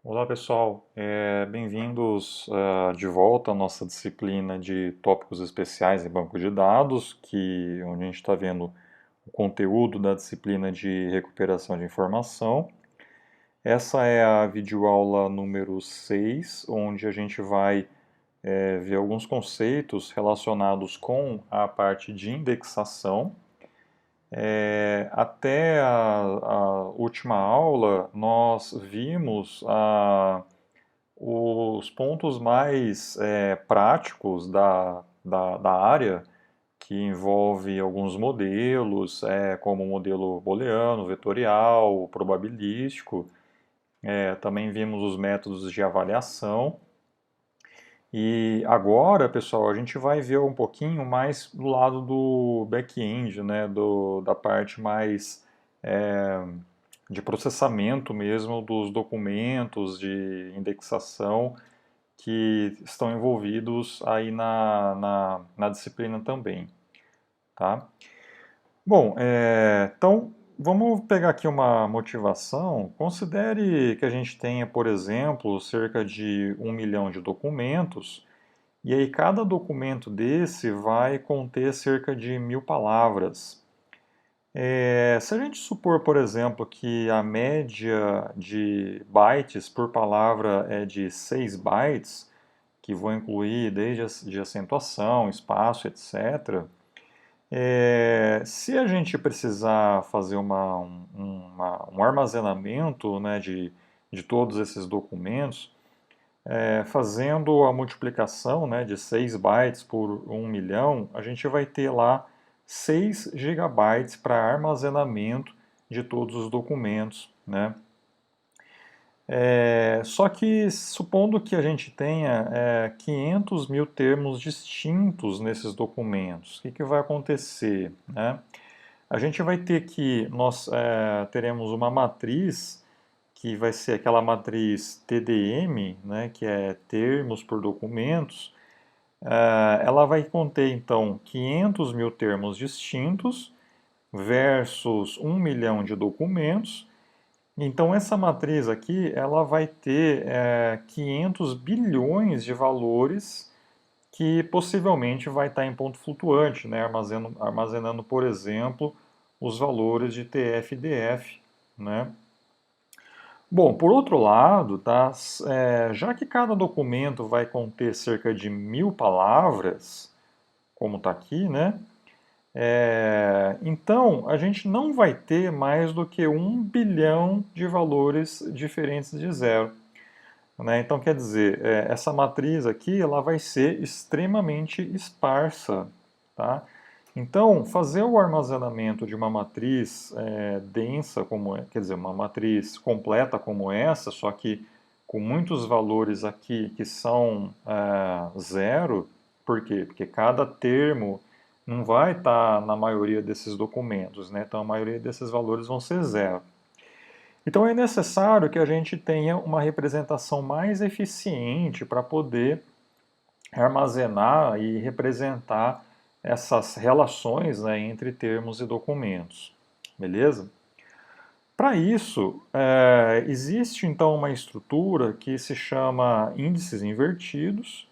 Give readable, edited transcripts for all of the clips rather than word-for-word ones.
Olá pessoal, bem-vindos de volta à nossa disciplina de tópicos especiais em banco de dados, onde a gente está vendo o conteúdo da disciplina de recuperação de informação. Essa é a videoaula número 6, onde a gente vai ver alguns conceitos relacionados com a parte de indexação. Até a última aula, nós vimos os pontos mais práticos da área, que envolve alguns modelos, como o modelo booleano, vetorial, probabilístico. Também vimos os métodos de avaliação. E agora, pessoal, a gente vai ver um pouquinho mais do lado do back-end, né, da parte mais é, de processamento mesmo dos documentos de indexação que estão envolvidos aí na disciplina também, tá? Bom, então vamos pegar aqui uma motivação. Considere que a gente tenha, por exemplo, cerca de 1 milhão de documentos, e aí cada documento desse vai conter cerca de 1.000 palavras. Se a gente supor, por exemplo, que a média de bytes por palavra é de 6 bytes, que vou incluir desde de acentuação, espaço, etc. Se a gente precisar fazer um armazenamento, né, de todos esses documentos, fazendo a multiplicação, né, de 6 bytes por 1 milhão, a gente vai ter lá 6 gigabytes para armazenamento de todos os documentos, né? Só que supondo que a gente tenha 500 mil termos distintos nesses documentos, o que vai acontecer, né? A gente vai ter que, nós teremos uma matriz que vai ser aquela matriz TDM, né, que é termos por documentos. Ela vai conter então 500 mil termos distintos versus 1 milhão de documentos. Então essa matriz aqui, ela vai ter 500 bilhões de valores que possivelmente vai estar em ponto flutuante, né? Armazenando, por exemplo, os valores de TF-DF, né? Bom, por outro lado, tá, já que cada documento vai conter cerca de 1.000 palavras, como está aqui, né? Então, a gente não vai ter mais do que 1 bilhão de valores diferentes de zero, né? Então, quer dizer, essa matriz aqui ela vai ser extremamente esparsa, tá? Então, fazer o armazenamento de uma matriz densa como quer dizer, uma matriz completa como essa, só que com muitos valores aqui que são zero, por quê? Porque cada termo não vai estar na maioria desses documentos, né? Então a maioria desses valores vão ser zero. Então é necessário que a gente tenha uma representação mais eficiente para poder armazenar e representar essas relações, né, entre termos e documentos. Beleza? Para isso, existe então uma estrutura que se chama índices invertidos.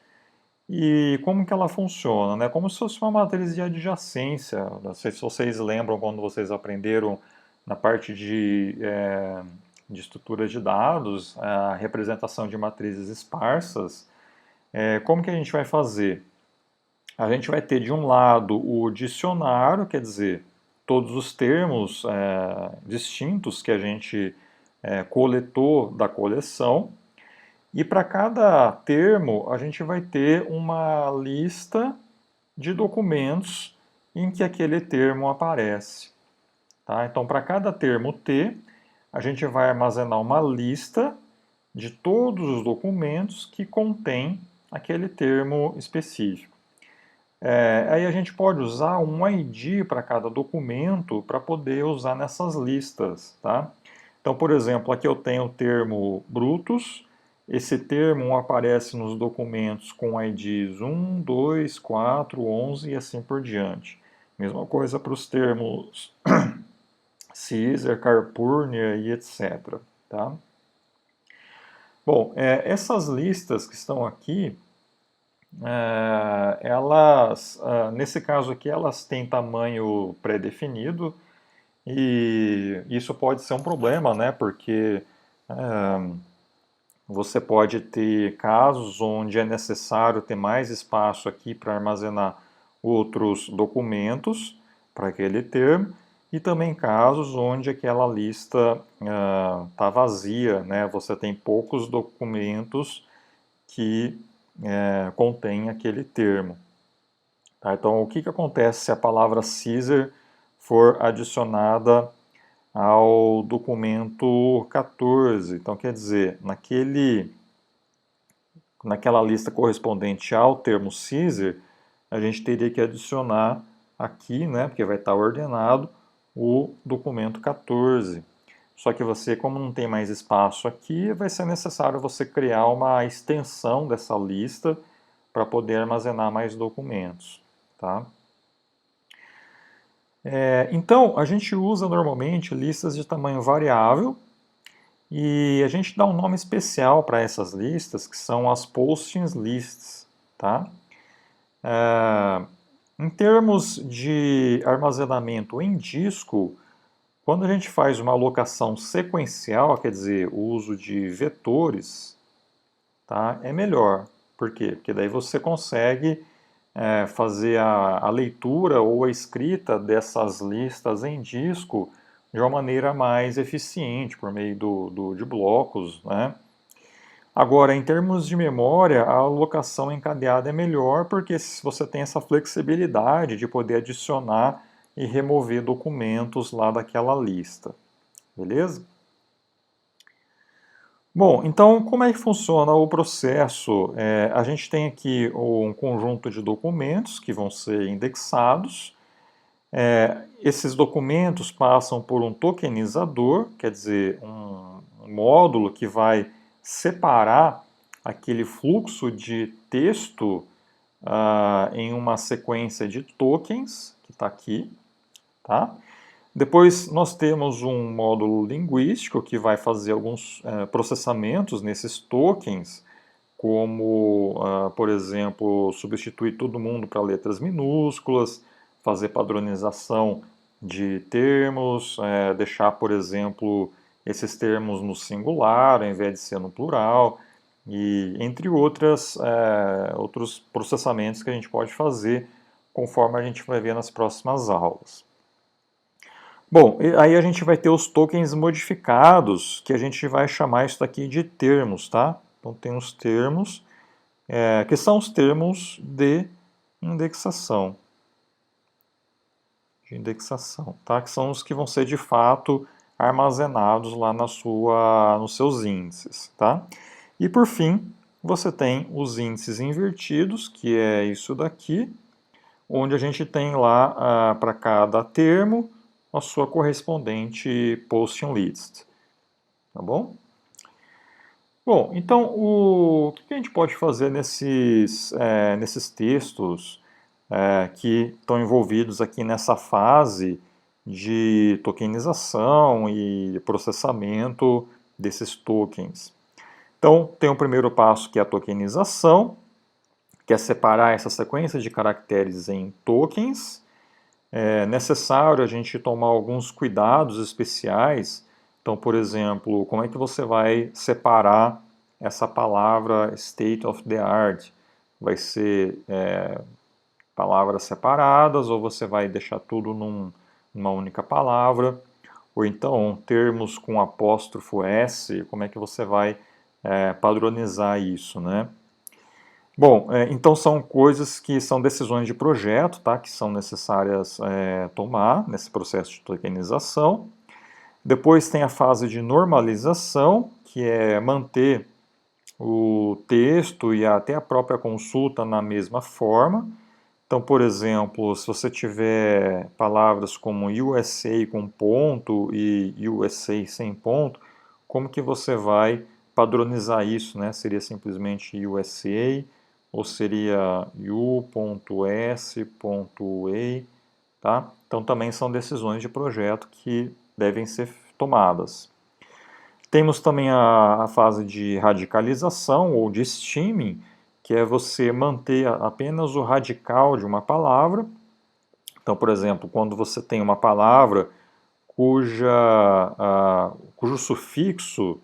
E como que ela funciona, né? Como se fosse uma matriz de adjacência. Não sei se vocês lembram quando vocês aprenderam na parte de estrutura de dados, a representação de matrizes esparsas. Como que a gente vai fazer? A gente vai ter de um lado o dicionário, quer dizer, todos os termos distintos que a gente coletou da coleção. E para cada termo, a gente vai ter uma lista de documentos em que aquele termo aparece. Tá? Então, para cada termo T, a gente vai armazenar uma lista de todos os documentos que contém aquele termo específico. Aí a gente pode usar um ID para cada documento para poder usar nessas listas. Tá? Então, por exemplo, aqui eu tenho o termo Brutus. Esse termo aparece nos documentos com IDs 1, 2, 4, 11 e assim por diante. Mesma coisa para os termos Caesar, Carpurnia e etc. Tá? Bom, essas listas que estão aqui, elas, nesse caso aqui, elas têm tamanho pré-definido e isso pode ser um problema, né? Porque você pode ter casos onde é necessário ter mais espaço aqui para armazenar outros documentos para aquele termo, e também casos onde aquela lista está vazia, né? Você tem poucos documentos que contêm aquele termo. Tá? Então, o que acontece se a palavra Caesar for adicionada ao documento 14? Então, quer dizer, naquela lista correspondente ao termo Caesar, a gente teria que adicionar aqui, né, porque vai estar ordenado, o documento 14. Só que você, como não tem mais espaço aqui, vai ser necessário você criar uma extensão dessa lista para poder armazenar mais documentos. Tá? Então, a gente usa normalmente listas de tamanho variável e a gente dá um nome especial para essas listas, que são as postings lists. Tá? Em termos de armazenamento em disco, quando a gente faz uma alocação sequencial, quer dizer, o uso de vetores, tá, é melhor. Por quê? Porque daí você consegue fazer a leitura ou a escrita dessas listas em disco de uma maneira mais eficiente, por meio de blocos, né? Agora, em termos de memória, a alocação encadeada é melhor porque você tem essa flexibilidade de poder adicionar e remover documentos lá daquela lista. Beleza? Bom, então como é que funciona o processo? A gente tem aqui um conjunto de documentos que vão ser indexados. Esses documentos passam por um tokenizador, quer dizer, um módulo que vai separar aquele fluxo de texto em uma sequência de tokens, que está aqui. Tá? Depois nós temos um módulo linguístico que vai fazer alguns processamentos nesses tokens, como, por exemplo, substituir todo mundo para letras minúsculas, fazer padronização de termos, deixar, por exemplo, esses termos no singular ao invés de ser no plural, e entre outros processamentos que a gente pode fazer conforme a gente vai ver nas próximas aulas. Bom, aí a gente vai ter os tokens modificados, que a gente vai chamar isso daqui de termos, tá? Então tem os termos, que são os termos de indexação. Tá? Que são os que vão ser de fato armazenados lá nos seus índices, tá? E por fim, você tem os índices invertidos, que é isso daqui, onde a gente tem lá para cada termo a sua correspondente posting list, tá bom? Bom, então o que a gente pode fazer nesses textos que estão envolvidos aqui nessa fase de tokenização e processamento desses tokens? Então, tem o primeiro passo que é a tokenização, que é separar essa sequência de caracteres em tokens. É necessário a gente tomar alguns cuidados especiais. Então, por exemplo, como é que você vai separar essa palavra state of the art? Vai ser palavras separadas ou você vai deixar tudo numa única palavra? Ou então, termos com apóstrofo S, como é que você vai padronizar isso, né? Bom, então são coisas que são decisões de projeto, tá, que são necessárias tomar nesse processo de tokenização. Depois tem a fase de normalização, que é manter o texto e até a própria consulta na mesma forma. Então, por exemplo, se você tiver palavras como USA com ponto e USA sem ponto, como que você vai padronizar isso, né? Seria simplesmente USA ou seria u.s.a, tá? Então também são decisões de projeto que devem ser tomadas. Temos também a fase de radicalização ou de steaming, que é você manter apenas o radical de uma palavra. Então, por exemplo, quando você tem uma palavra cujo sufixo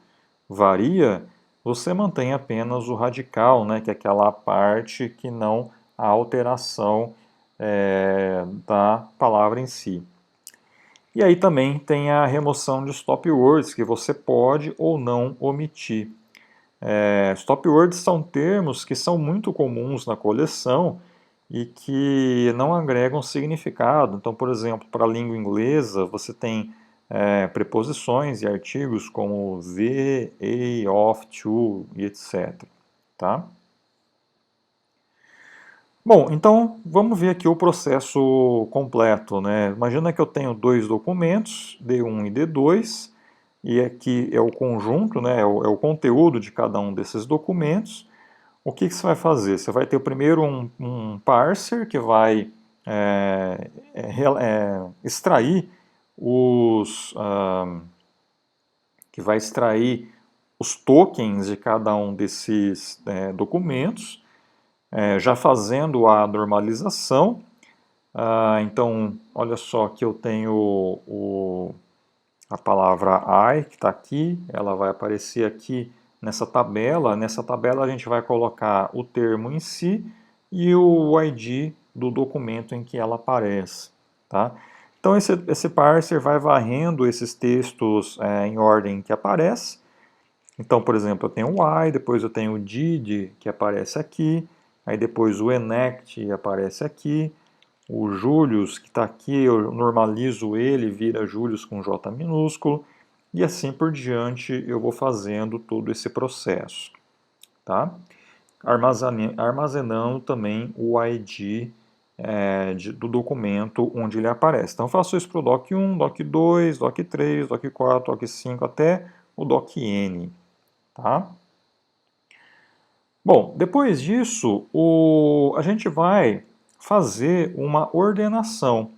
varia, você mantém apenas o radical, né, que é aquela parte que não há alteração da palavra em si. E aí também tem a remoção de stop words, que você pode ou não omitir. Stop words são termos que são muito comuns na coleção e que não agregam significado. Então, por exemplo, para a língua inglesa, você tem preposições e artigos como the, a, of, to e etc. Tá? Bom, então vamos ver aqui o processo completo, né? Imagina que eu tenho dois documentos, D1 e D2, e aqui é o conjunto, né? É o conteúdo de cada um desses documentos. O que você vai fazer? Você vai ter primeiro um parser que vai extrair os tokens de cada um desses documentos, já fazendo a normalização. Então, olha só que eu tenho a palavra I, que está aqui, ela vai aparecer aqui nessa tabela. Nessa tabela a gente vai colocar o termo em si e o ID do documento em que ela aparece. Tá? Então esse parser vai varrendo esses textos em ordem que aparece. Então, por exemplo, eu tenho o I, depois eu tenho o did, que aparece aqui, aí depois o enact aparece aqui, o Julius, que está aqui, eu normalizo ele, vira Julius com J minúsculo, e assim por diante eu vou fazendo todo esse processo. Tá? Armazenando também o ID do documento onde ele aparece. Então eu faço isso para o doc1, doc2, doc3, doc4, doc5, até o docn. Tá? Bom, depois disso, a gente vai fazer uma ordenação.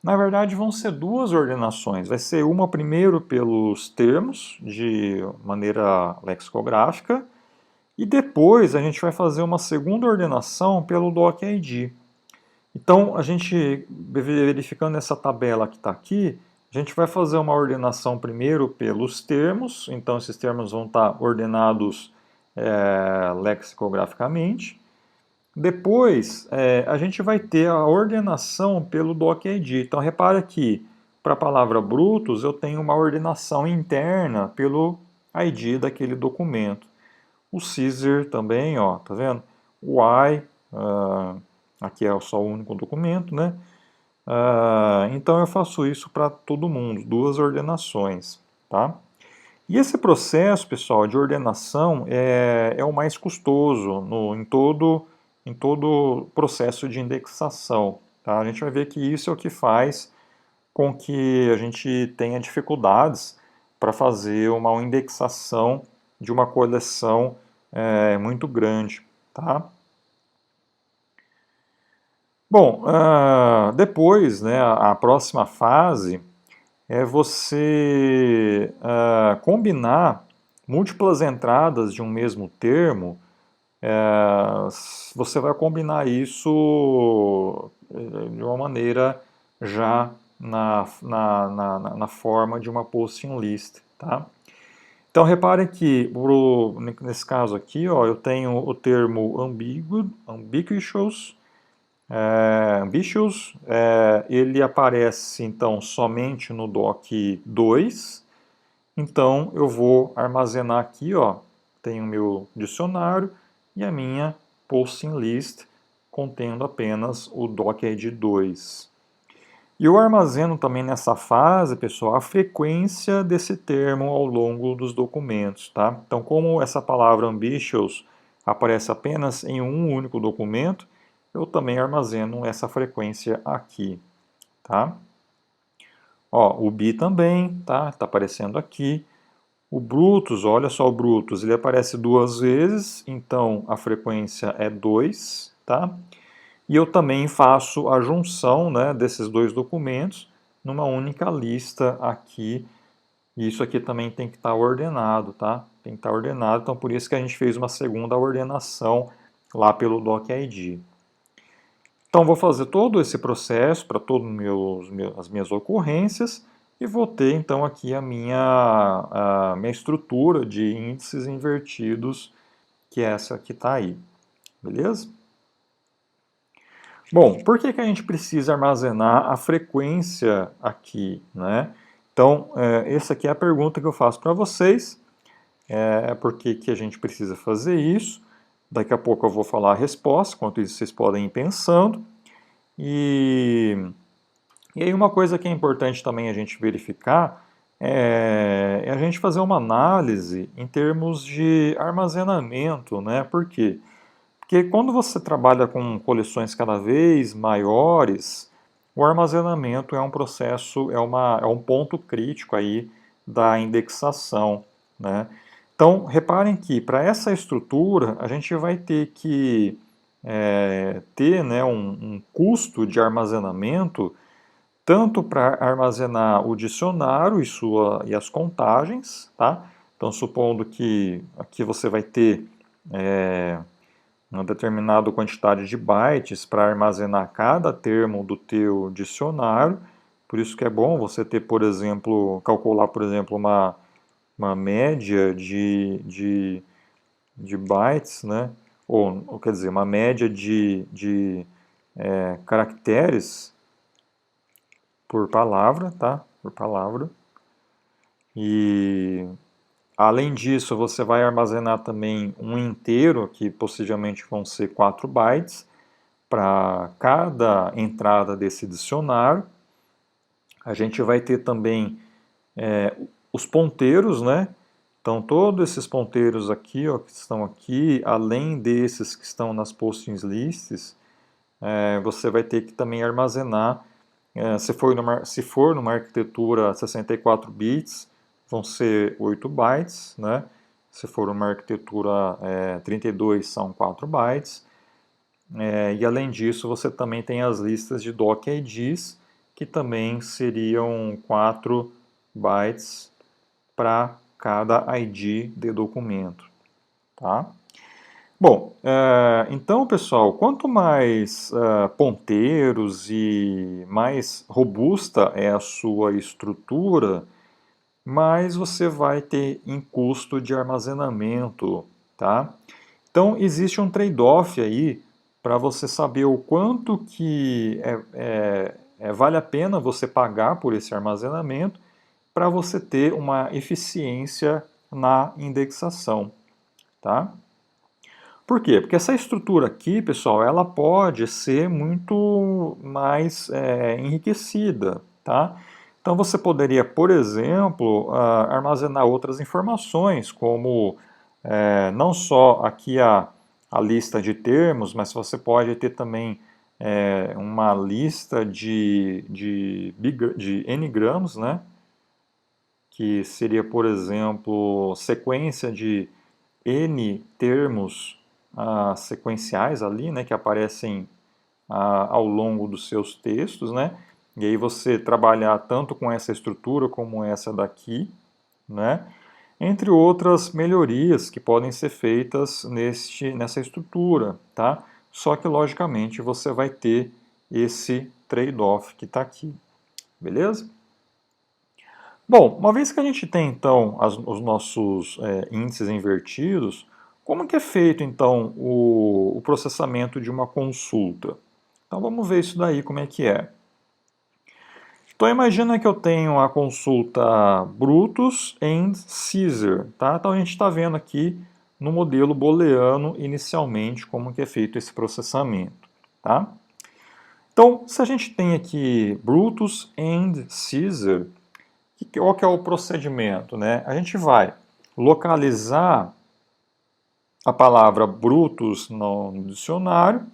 Na verdade, vão ser duas ordenações. Vai ser uma primeiro pelos termos, de maneira lexicográfica, e depois a gente vai fazer uma segunda ordenação pelo docid. Então, a gente, verificando essa tabela que está aqui, a gente vai fazer uma ordenação primeiro pelos termos, então esses termos vão estar ordenados lexicograficamente. Depois, a gente vai ter a ordenação pelo docid. Então, repara que para a palavra brutos, eu tenho uma ordenação interna pelo ID daquele documento. O Caesar também, ó, tá vendo? O I, aqui é só o único documento, né? Então, eu faço isso para todo mundo, duas ordenações, tá? E esse processo, pessoal, de ordenação é o mais custoso em todo processo de indexação. Tá? A gente vai ver que isso é o que faz com que a gente tenha dificuldades para fazer uma indexação de uma coleção muito grande. Tá? Bom, depois, né, a próxima fase é você combinar múltiplas entradas de um mesmo termo. Você vai combinar isso de uma maneira já na forma de uma posting list. Tá? Então reparem que nesse caso aqui, ó, eu tenho o termo ambiguous, ele aparece então somente no doc2, então eu vou armazenar aqui, ó, tenho o meu dicionário e a minha posting list contendo apenas o docid2. E eu armazeno também nessa fase, pessoal, a frequência desse termo ao longo dos documentos, tá? Então, como essa palavra ambitious aparece apenas em um único documento, eu também armazeno essa frequência aqui, tá? Ó, o B também, tá? Tá aparecendo aqui. O Brutus, olha só o Brutus, ele aparece duas vezes, então a frequência é 2, tá? E eu também faço a junção, né, desses dois documentos numa única lista aqui E isso aqui também tem que estar ordenado, tá? Tem que estar ordenado, então por isso que a gente fez uma segunda ordenação lá pelo docid. Então vou fazer todo esse processo para todas as minhas ocorrências e vou ter então aqui a minha estrutura de índices invertidos, que é essa que está aí, beleza? Bom, por que que a gente precisa armazenar a frequência aqui, né? Então, essa aqui é a pergunta que eu faço para vocês. Por que que a gente precisa fazer isso? Daqui a pouco eu vou falar a resposta, enquanto isso vocês podem ir pensando. E aí uma coisa que é importante também a gente verificar é a gente fazer uma análise em termos de armazenamento, né? Por quê? Porque quando você trabalha com coleções cada vez maiores, o armazenamento é um processo, é um ponto crítico aí da indexação, né? Então, reparem que para essa estrutura a gente vai ter que ter, né, um custo de armazenamento tanto para armazenar o dicionário e as contagens, tá? Então, supondo que aqui você vai ter uma determinada quantidade de bytes para armazenar cada termo do teu dicionário. Por isso que é bom você ter, por exemplo, calcular, por exemplo, uma média de bytes, né? Ou quer dizer, uma média de caracteres por palavra, tá? Por palavra. E além disso, você vai armazenar também um inteiro, que possivelmente vão ser 4 bytes, para cada entrada desse dicionário. A gente vai ter também os ponteiros, né? Então, todos esses ponteiros aqui, ó, que estão aqui, além desses que estão nas postings lists, você vai ter que também armazenar, se for numa arquitetura 64 bits, vão ser 8 bytes, né? Se for uma arquitetura 32, são 4 bytes. E além disso, você também tem as listas de docIDs, que também seriam 4 bytes para cada ID de documento. Tá? Bom, então pessoal, quanto mais ponteiros e mais robusta é a sua estrutura, mais você vai ter em custo de armazenamento, tá? Então existe um trade-off aí para você saber o quanto que vale a pena você pagar por esse armazenamento para você ter uma eficiência na indexação, tá? Por quê? Porque essa estrutura aqui, pessoal, ela pode ser muito mais enriquecida, tá? Então você poderia, por exemplo, armazenar outras informações, como não só aqui a lista de termos, mas você pode ter também uma lista de n-grams, né? Que seria, por exemplo, sequência de n termos sequenciais ali, né, que aparecem ao longo dos seus textos, né? E aí você trabalhar tanto com essa estrutura como essa daqui, né? Entre outras melhorias que podem ser feitas nessa estrutura, tá? Só que, logicamente, você vai ter esse trade-off que está aqui, beleza? Bom, uma vez que a gente tem, então, os nossos índices invertidos, como que é feito, então, o processamento de uma consulta? Então, vamos ver isso daí, como é que é. Então imagina que eu tenho a consulta Brutus and Caesar, tá? Então a gente está vendo aqui no modelo booleano inicialmente como que é feito esse processamento, tá? Então se a gente tem aqui Brutus and Caesar, qual que é o procedimento, né? A gente vai localizar a palavra Brutus no dicionário.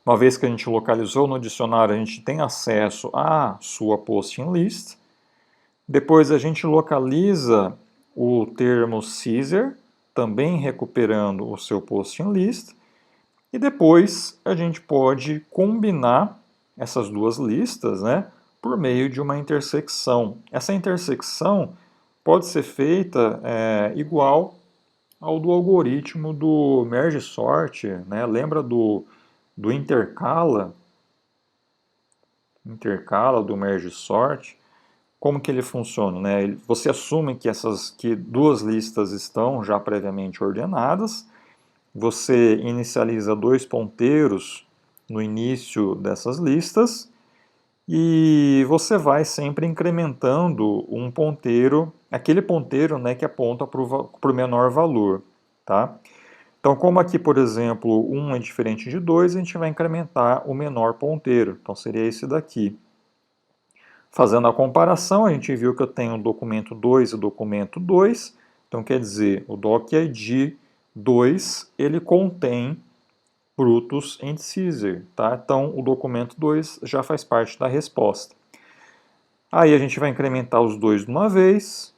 Uma vez que a gente localizou no dicionário, a gente tem acesso à sua posting list. Depois a gente localiza o termo Caesar, também recuperando o seu posting list. E depois a gente pode combinar essas duas listas, né, por meio de uma intersecção. Essa intersecção pode ser feita igual ao do algoritmo do merge sort, né? Lembra do intercala do merge sort? Como que ele funciona, né? Você assume que duas listas estão já previamente ordenadas, você inicializa dois ponteiros no início dessas listas e você vai sempre incrementando um ponteiro, aquele ponteiro, né, que aponta para o menor valor, tá? Então, como aqui, por exemplo, 1 é diferente de 2, a gente vai incrementar o menor ponteiro. Então, seria esse daqui. Fazendo a comparação, a gente viu que eu tenho o documento 2 e o documento 2. Então, quer dizer, o docid 2, ele contém Brutus and Caesar, tá? Então, o documento 2 já faz parte da resposta. Aí a gente vai incrementar os dois de uma vez,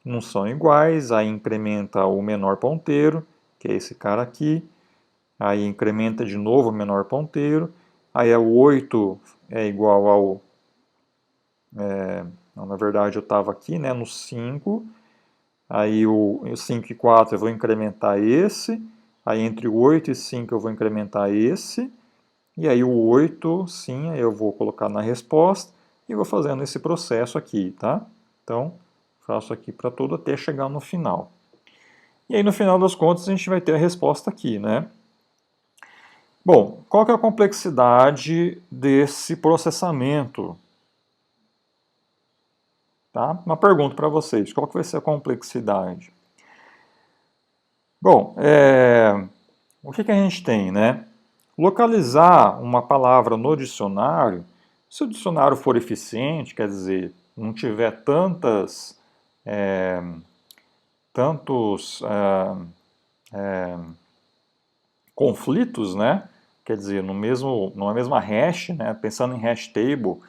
não são iguais, aí incrementa o menor ponteiro, que é esse cara aqui, aí incrementa de novo o menor ponteiro, aí o 8 é igual ao... não, na verdade eu estava aqui, né, no 5, aí o 5 e 4 eu vou incrementar esse, aí entre o 8 e 5 eu vou incrementar esse, e aí o 8, sim, eu vou colocar na resposta e vou fazendo esse processo aqui, tá? Então, faço aqui para tudo até chegar no final. E aí no final das contas a gente vai ter a resposta aqui, né? Bom, qual que é a complexidade desse processamento? Tá? Uma pergunta para vocês, qual que vai ser a complexidade? Bom, o que a gente tem, né? Localizar uma palavra no dicionário, se o dicionário for eficiente, quer dizer, não tiver tantos conflitos, né? Quer dizer, numa mesma hash, né? Pensando em hash table,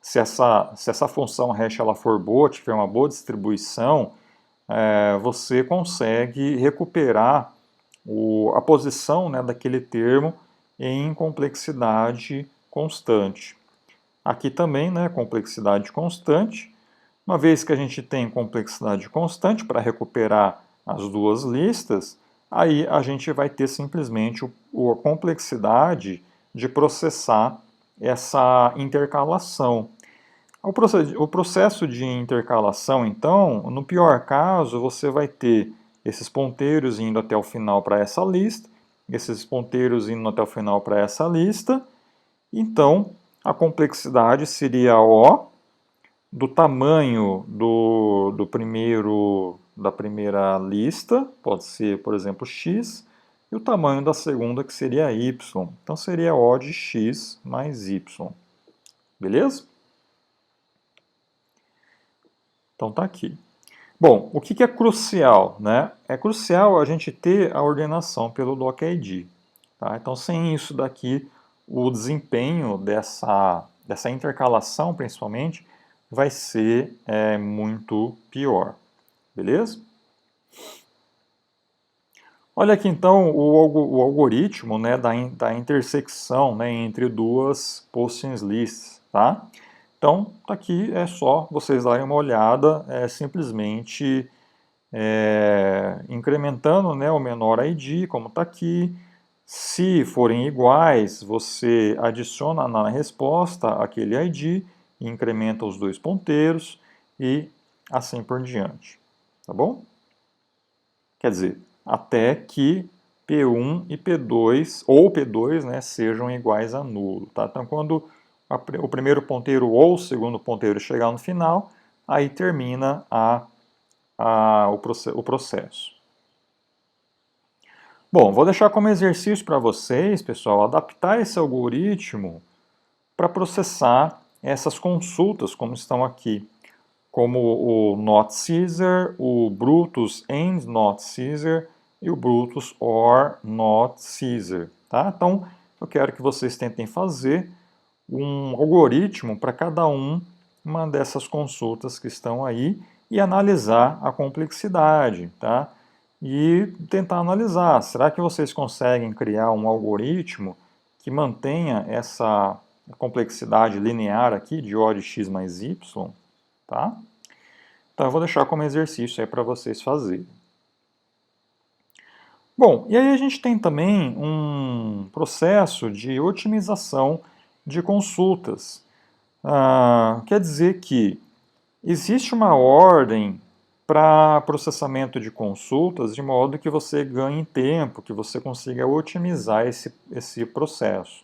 se essa função hash ela for boa, tiver uma boa distribuição, você consegue recuperar a posição, né, daquele termo em complexidade constante. Aqui também, né, complexidade constante. Uma vez que a gente tem complexidade constante para recuperar as duas listas, aí a gente vai ter simplesmente a complexidade de processar essa intercalação. O processo de intercalação, então, no pior caso, você vai ter esses ponteiros indo até o final para essa lista, esses ponteiros indo até o final para essa lista. Então, a complexidade seria O do tamanho da primeira lista, pode ser, por exemplo, x, e o tamanho da segunda, que seria y. Então, seria O de x mais y. Beleza? Então, tá aqui. Bom, o que é crucial, né? É crucial a gente ter a ordenação pelo docid. Tá? Então, sem isso daqui, o desempenho dessa intercalação, principalmente, vai ser muito pior. Beleza? Olha aqui então o algoritmo, né, da intersecção, né, entre duas postings lists. Tá? Então, aqui é só vocês darem uma olhada, simplesmente incrementando, né, o menor ID, como está aqui. Se forem iguais, você adiciona na resposta aquele ID, incrementa os dois ponteiros e assim por diante. Tá bom? Quer dizer, até que P1 e P2, ou P2, né, sejam iguais a nulo. Tá? Então, quando o primeiro ponteiro ou o segundo ponteiro chegar no final, aí termina o processo. Bom, vou deixar como exercício para vocês, pessoal, adaptar esse algoritmo para processar essas consultas, como estão aqui, como o not Caesar, o Brutus and not Caesar e o Brutus or not Caesar. Tá? Então, eu quero que vocês tentem fazer um algoritmo para cada uma dessas consultas que estão aí e analisar a complexidade, tá? E tentar analisar, será que vocês conseguem criar um algoritmo que mantenha complexidade linear aqui de O de x mais y, tá? Então eu vou deixar como exercício aí para vocês fazerem. Bom, e aí a gente tem também um processo de otimização de consultas. Quer dizer que existe uma ordem para processamento de consultas de modo que você ganhe tempo, que você consiga otimizar esse processo.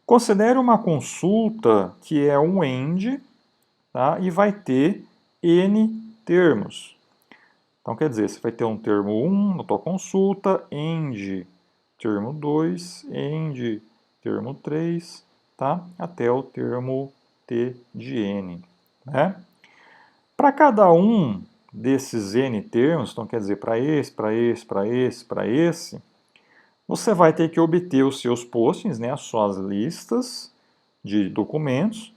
Considere uma consulta que é um end, tá? E vai ter n termos. Então, quer dizer, você vai ter um termo 1 na tua consulta, end termo 2, end termo 3, tá? Até o termo t de n, né? Para cada um desses n termos, então quer dizer, para esse, para esse, para esse, para esse, você vai ter que obter os seus postings, né, as suas listas de documentos,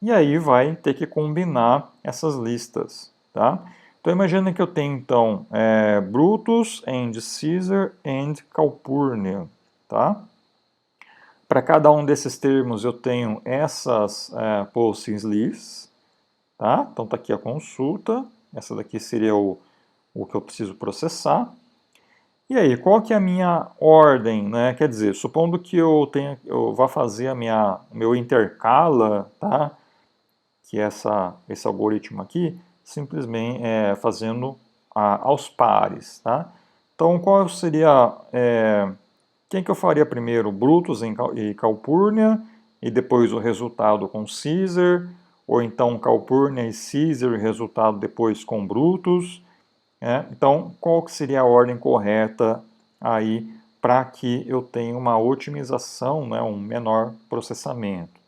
e aí vai ter que combinar essas listas, tá? Então imagina que eu tenho então Brutus and Caesar and Calpurnia, tá? Para cada um desses termos eu tenho essas postings lists, tá? Então está aqui a consulta, essa daqui seria o que eu preciso processar. E aí, qual que é a minha ordem, né? Quer dizer, supondo que eu vá fazer o meu intercala, tá? Que é esse algoritmo aqui, simplesmente fazendo aos pares, tá? Então, qual seria, quem que eu faria primeiro? Brutus e Calpurnia, e depois o resultado com Caesar, ou então Calpurnia e Caesar, e resultado depois com Brutus. Então, qual que seria a ordem correta aí para que eu tenha uma otimização, né, um menor processamento?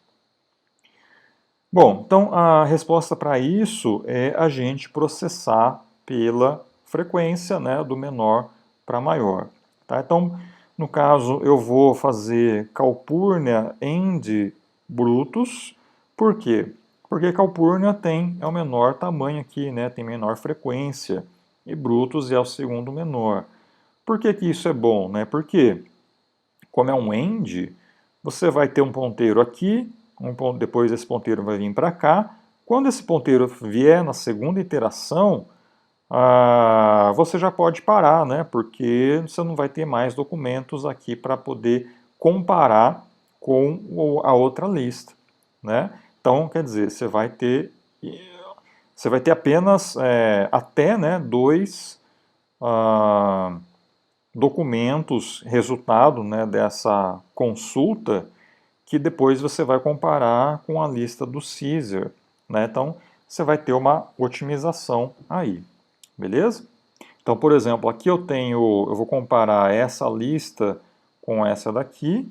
Bom, então a resposta para isso é a gente processar pela frequência, né, do menor para maior. Tá? Então, no caso, eu vou fazer Calpurnia and Brutus. Por quê? Porque Calpurnia é o menor tamanho aqui, né, tem menor frequência, e Brutus é o segundo menor. Por que que isso é bom? Né? Porque, como é um AND, você vai ter um ponteiro aqui, depois esse ponteiro vai vir para cá. Quando esse ponteiro vier na segunda iteração, você já pode parar, né? Porque você não vai ter mais documentos aqui para poder comparar com a outra lista, né? Então, quer dizer, você vai ter apenas até, né, dois documentos resultado, né, dessa consulta que depois você vai comparar com a lista do Caesar, né? Então, você vai ter uma otimização aí, beleza? Então, por exemplo, aqui eu vou comparar essa lista com essa daqui.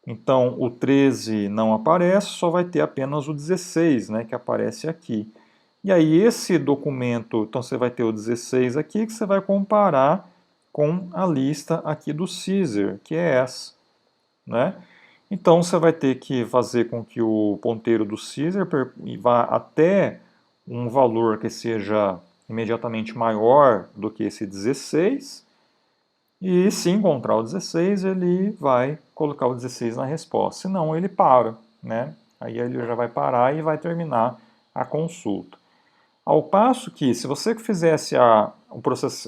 Então, o 13 não aparece, só vai ter apenas o 16, né, que aparece aqui. E aí, esse documento, então você vai ter o 16 aqui, que você vai comparar com a lista aqui do Caesar, que é essa, né? Então, você vai ter que fazer com que o ponteiro do Caesar vá até um valor que seja imediatamente maior do que esse 16, e se encontrar o 16, ele vai colocar o 16 na resposta, senão ele para, né? Aí ele já vai parar e vai terminar a consulta. Ao passo que, se você fizesse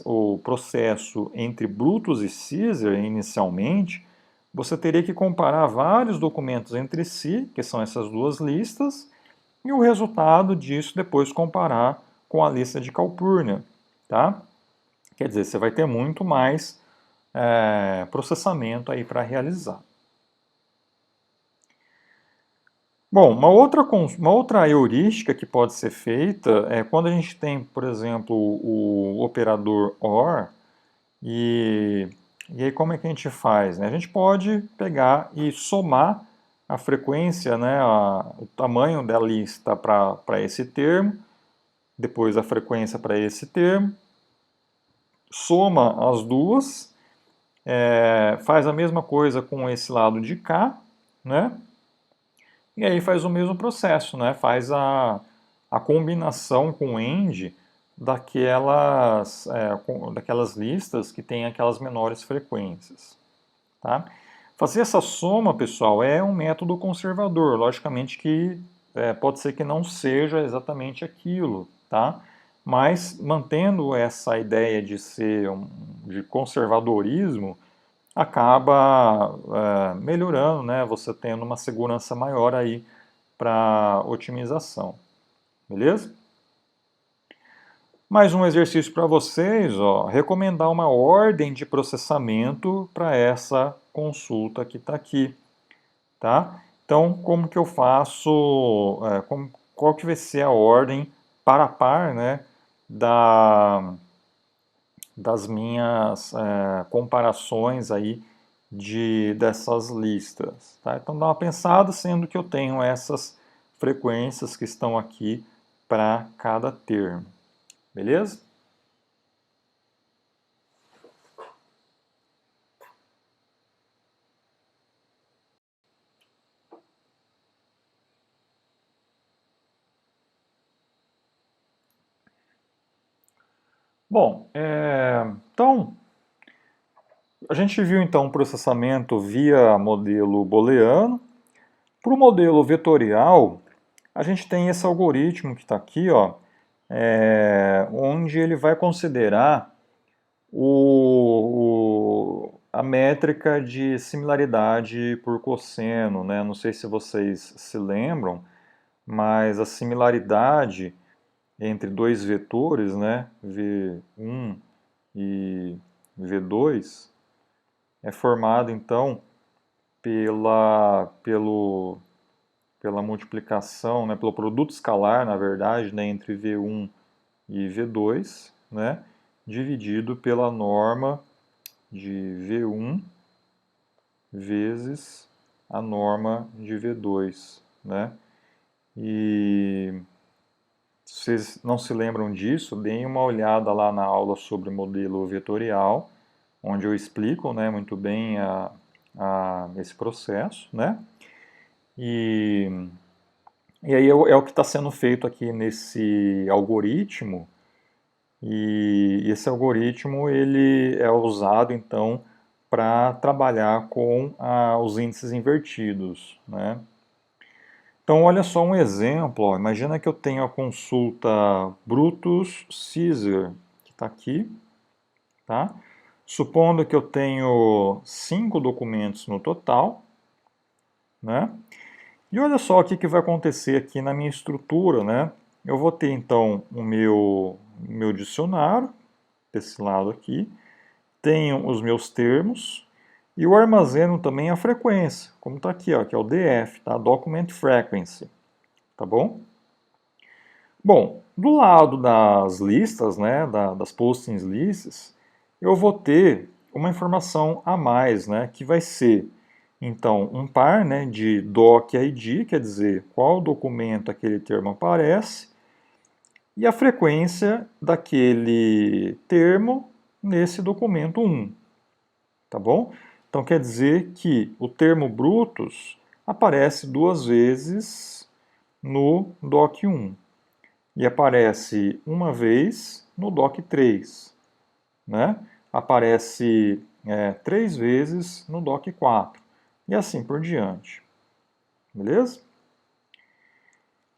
o processo entre Brutus e Caesar inicialmente, você teria que comparar vários documentos entre si, que são essas duas listas, e o resultado disso depois comparar com a lista de Calpurnia, tá? Quer dizer, você vai ter muito mais processamento aí para realizar. Bom, uma outra heurística que pode ser feita é quando a gente tem, por exemplo, o operador OR, e aí como é que a gente faz? Né? A gente pode pegar e somar a frequência, né, o tamanho da lista para esse termo, depois a frequência para esse termo, soma as duas, faz a mesma coisa com esse lado de cá, né? E aí faz o mesmo processo, né? Faz a combinação com AND daquelas listas que têm aquelas menores frequências, tá? Fazer essa soma, pessoal, é um método conservador. Logicamente que pode ser que não seja exatamente aquilo, tá? Mas mantendo essa ideia de ser de conservadorismo, acaba melhorando, né? Você tendo uma segurança maior aí para otimização, beleza? Mais um exercício para vocês, ó, recomendar uma ordem de processamento para essa consulta que está aqui, tá? Então, como que eu faço, qual que vai ser a ordem par a par, né, das minhas comparações aí dessas listas, tá? Então, dá uma pensada, sendo que eu tenho essas frequências que estão aqui para cada termo, beleza? Bom, então a gente viu então o processamento via modelo booleano. Para o modelo vetorial, a gente tem esse algoritmo que está aqui, ó, onde ele vai considerar a métrica de similaridade por cosseno, né? Não sei se vocês se lembram, mas a similaridade entre dois vetores, né, V1 e V2, é formada então pela multiplicação, né, pelo produto escalar, na verdade, né, entre V1 e V2, né, dividido pela norma de V1 vezes a norma de V2, né? E se vocês não se lembram disso, deem uma olhada lá na aula sobre modelo vetorial, onde eu explico, né, muito bem esse processo, né? E, e aí é o que está sendo feito aqui nesse algoritmo, e esse algoritmo ele é usado então para trabalhar com os índices invertidos, né? Então olha só um exemplo, ó. Imagina que eu tenho a consulta Brutus Caesar, que está aqui, tá? Supondo que eu tenho 5 documentos no total, né? E olha só o que vai acontecer aqui na minha estrutura, né? Eu vou ter então o meu dicionário, desse lado aqui, tenho os meus termos, e eu armazeno também a frequência, como está aqui, ó, que é o DF, tá? Document Frequency, tá bom? Bom, do lado das listas, né, das postings lists, eu vou ter uma informação a mais, né, que vai ser, então, um par, né, de doc ID, quer dizer, qual documento aquele termo aparece, e a frequência daquele termo nesse documento 1, tá bom? Então quer dizer que o termo Brutus aparece 2 vezes no doc 1 e aparece uma vez no doc 3, né? Aparece 3 vezes no doc 4 e assim por diante, beleza?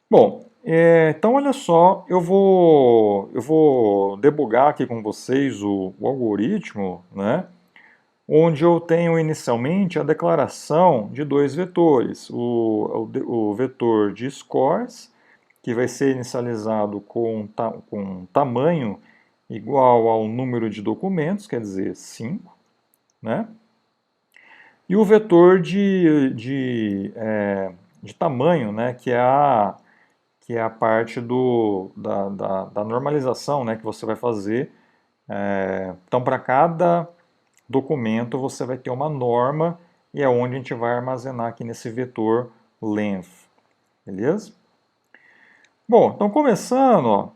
Bom, então olha só, eu vou debugar aqui com vocês o algoritmo, né? Onde eu tenho inicialmente a declaração de dois vetores, o vetor de scores, que vai ser inicializado com tamanho igual ao número de documentos, quer dizer, 5, né? E o vetor de tamanho, né, que é a parte da normalização, né, que você vai fazer. Então, para cada documento, você vai ter uma norma e é onde a gente vai armazenar aqui nesse vetor length, beleza? Bom, então começando, ó,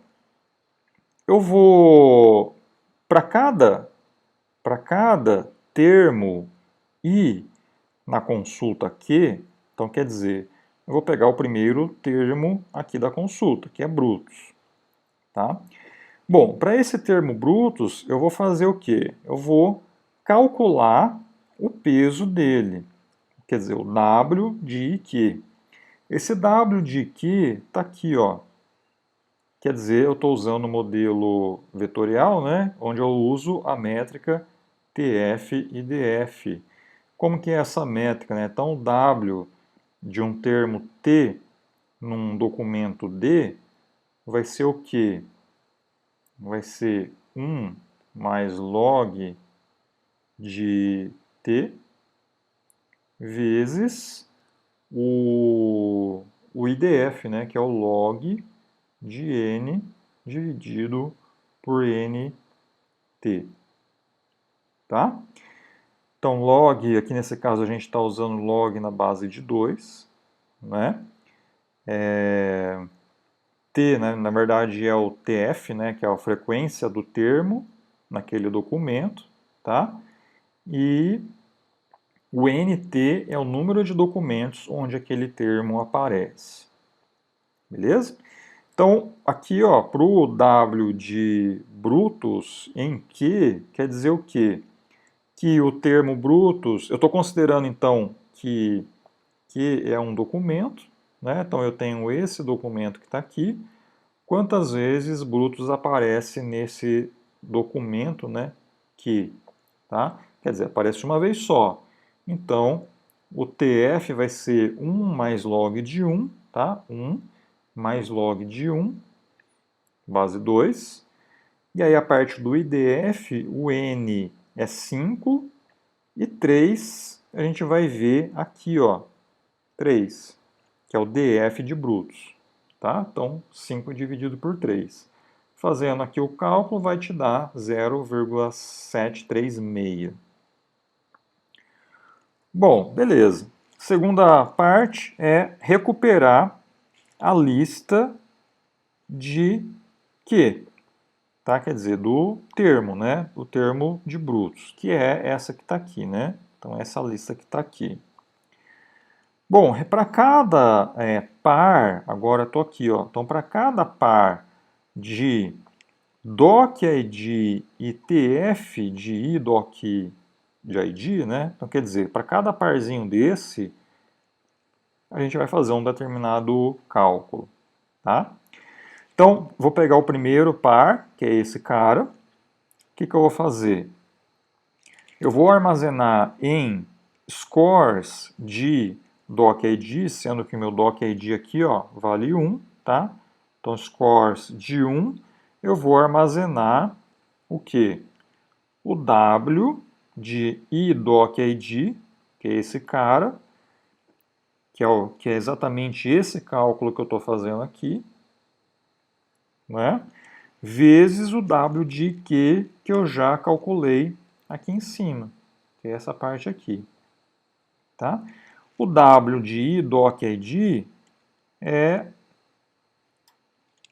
eu vou para cada termo I na consulta Q, então quer dizer, eu vou pegar o primeiro termo aqui da consulta, que é Brutus, tá? Bom, para esse termo Brutus, eu vou fazer o quê? Eu vou calcular o peso dele. quer dizer, o W de IQ. Esse W de IQ está aqui, ó. Quer dizer, eu estou usando o modelo vetorial, né, onde eu uso a métrica TF e DF. Como que é essa métrica, né? Então, o W de um termo T num documento D vai ser o quê? Vai ser 1 mais log de T vezes o IDF, né, que é o log de N dividido por NT. Tá? Então, log, aqui nesse caso a gente está usando log na base de 2. Né? T, né, na verdade, é o TF, né, que é a frequência do termo naquele documento. Tá? E o NT é o número de documentos onde aquele termo aparece. Beleza? Então, aqui, para o W de brutos em Q, quer dizer o quê? Que o termo brutos, eu estou considerando então que é um documento, né? Então eu tenho esse documento que está aqui. Quantas vezes brutos aparece nesse documento, né? Que, tá? Quer dizer, aparece uma vez só. Então, o TF vai ser 1 mais log de 1, tá? 1 mais log de 1, base 2. E aí a parte do IDF, o N é 5 e 3 a gente vai ver aqui, ó, 3, que é o DF de brutos. Tá? Então, 5 dividido por 3. Fazendo aqui o cálculo vai te dar 0,736. Bom, beleza. Segunda parte é recuperar a lista de Q, tá? Quer dizer, do termo, né? O termo de brutos, que é essa que está aqui, né? Então, essa lista que está aqui. Bom, para cada par, agora estou aqui, ó. Então, para cada par de docID e TF de idoc de ID, né? Então, quer dizer, para cada parzinho desse, a gente vai fazer um determinado cálculo, tá? Então, vou pegar o primeiro par, que é esse cara. O que eu vou fazer? Eu vou armazenar em scores de docID, sendo que o meu docID aqui, ó, vale 1, tá? Então, scores de 1, eu vou armazenar o quê? O W de idocID, que é esse cara, que é exatamente esse cálculo que eu estou fazendo aqui, né? Vezes o W de IQ que eu já calculei aqui em cima, que é essa parte aqui. Tá? O W de idocID é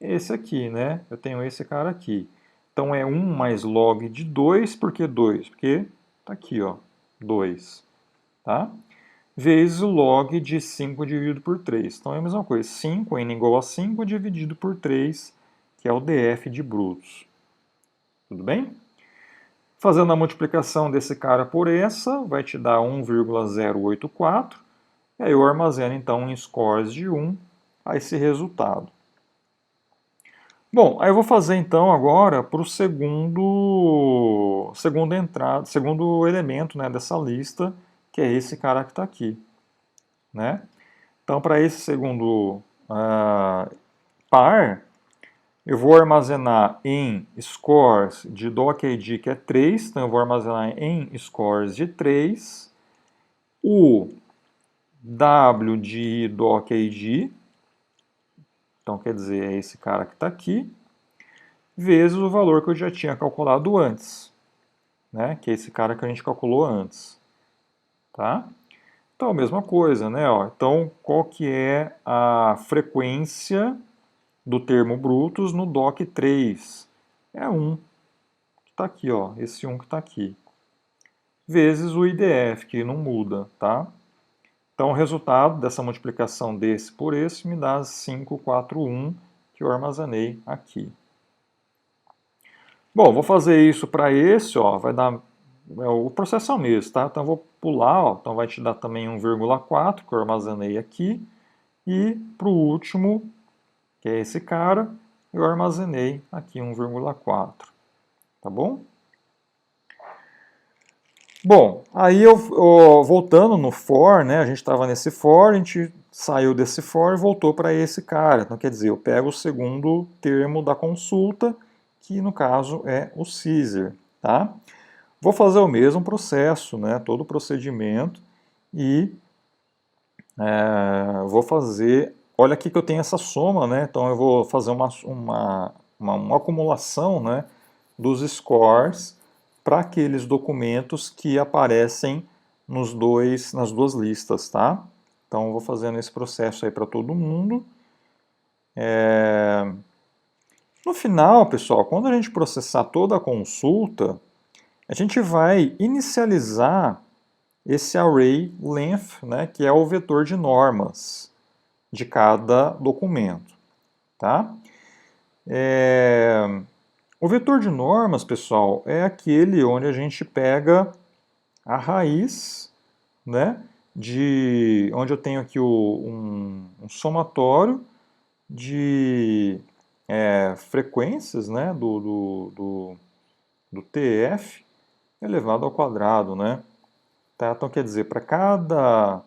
esse aqui, né? Eu tenho esse cara aqui. Então é 1 mais log de 2, por que 2? Porque tá aqui, ó, 2. Tá? Vezes o log de 5 dividido por 3. Então é a mesma coisa, 5, n igual a 5 dividido por 3, que é o DF de brutos. Tudo bem? Fazendo a multiplicação desse cara por essa, vai te dar 1,084. E aí eu armazeno então em scores de 1 a esse resultado. Bom, aí eu vou fazer então agora para o segundo elemento, né, dessa lista, que é esse cara que está aqui. Né? Então, para esse segundo par, eu vou armazenar em scores de docID, que é 3, então eu vou armazenar em scores de 3, o W de docID, então quer dizer, é esse cara que está aqui, vezes o valor que eu já tinha calculado antes, né? Que é esse cara que a gente calculou antes. Tá? Então, a mesma coisa, né? Ó, então, qual que é a frequência do termo brutos no DOC 3? É 1, que está aqui, ó, esse 1 que está aqui. Vezes o IDF, que não muda, tá? Então, o resultado dessa multiplicação desse por esse me dá 541, que eu armazenei aqui. Bom, vou fazer isso para esse, ó, vai dar o processo é o mesmo, tá? Então eu vou pular, ó, então vai te dar também 1,4 que eu armazenei aqui, e para o último, que é esse cara, eu armazenei aqui 1,4, tá bom? Bom, aí voltando no for, né, a gente estava nesse for, a gente saiu desse for e voltou para esse cara. Então, quer dizer, eu pego o segundo termo da consulta, que no caso é o Caesar, tá? Vou fazer o mesmo processo, né, todo o procedimento, e vou fazer... Olha aqui que eu tenho essa soma, né, então eu vou fazer uma acumulação, né, dos scores para aqueles documentos que aparecem nas duas listas, tá? Então eu vou fazendo esse processo aí para todo mundo. No final, pessoal, quando a gente processar toda a consulta, a gente vai inicializar esse array length, né, que é o vetor de normas de cada documento, tá? O vetor de normas, pessoal, é aquele onde a gente pega a raiz, né, onde eu tenho aqui um somatório de frequências, né, do TF elevado ao quadrado, né? Tá? Então quer dizer, para cada,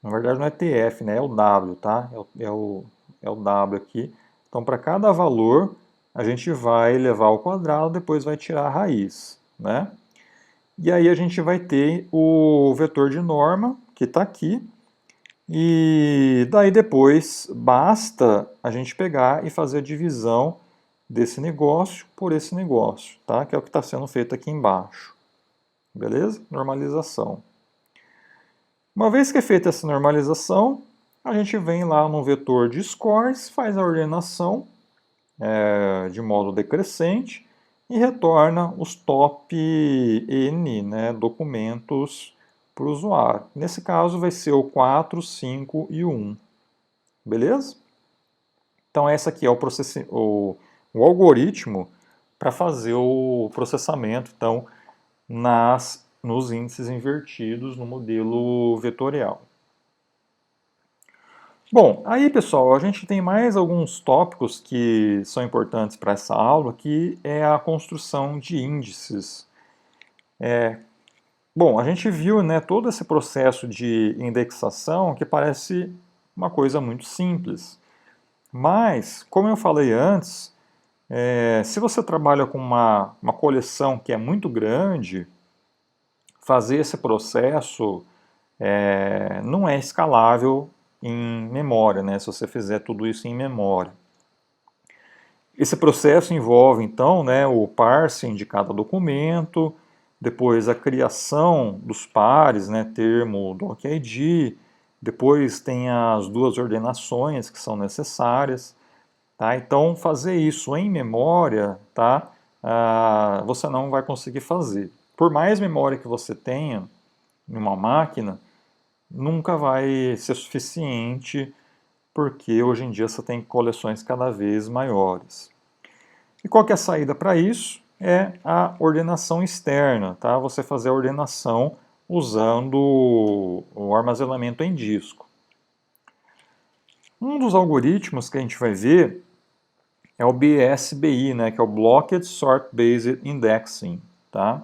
na verdade não é TF, né, é o W, tá? É o W aqui. Então para cada valor a gente vai levar ao quadrado, depois vai tirar a raiz, né? E aí a gente vai ter o vetor de norma, que está aqui, e daí depois basta a gente pegar e fazer a divisão desse negócio por esse negócio, tá? Que é o que está sendo feito aqui embaixo. Beleza? Normalização. Uma vez que é feita essa normalização, a gente vem lá no vetor de scores, faz a ordenação de modo decrescente e retorna os top N, né, documentos para o usuário. Nesse caso vai ser o 4, 5 e o 1. Beleza? Então esse aqui é o algoritmo para fazer o processamento então, nos índices invertidos no modelo vetorial. Bom, aí pessoal, a gente tem mais alguns tópicos que são importantes para essa aula, que é a construção de índices. Bom, a gente viu, né, todo esse processo de indexação que parece uma coisa muito simples. Mas, como eu falei antes, se você trabalha com uma coleção que é muito grande, fazer esse processo não é escalável em memória, né, se você fizer tudo isso em memória. Esse processo envolve, então, né, o parsing de cada documento, depois a criação dos pares, né, termo docid, depois tem as duas ordenações que são necessárias. Tá? Então, fazer isso em memória, tá? Você não vai conseguir fazer. Por mais memória que você tenha em uma máquina, nunca vai ser suficiente, porque hoje em dia você tem coleções cada vez maiores. E qual que é a saída para isso? É a ordenação externa, tá? Você fazer a ordenação usando o armazenamento em disco. Um dos algoritmos que a gente vai ver é o BSBI, né, que é o Blocked Sort Based Indexing. Tá?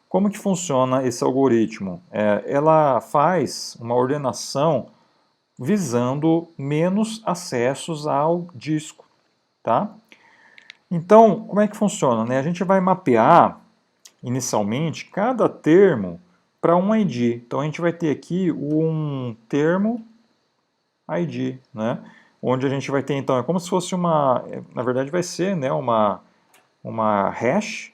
Como que funciona esse algoritmo? Ela faz uma ordenação visando menos acessos ao disco. Tá? Então, como é que funciona? Né? A gente vai mapear, inicialmente, cada termo para um ID. Então, a gente vai ter aqui um termo ID, né? Onde a gente vai ter, então, é como se fosse na verdade vai ser, né, uma hash,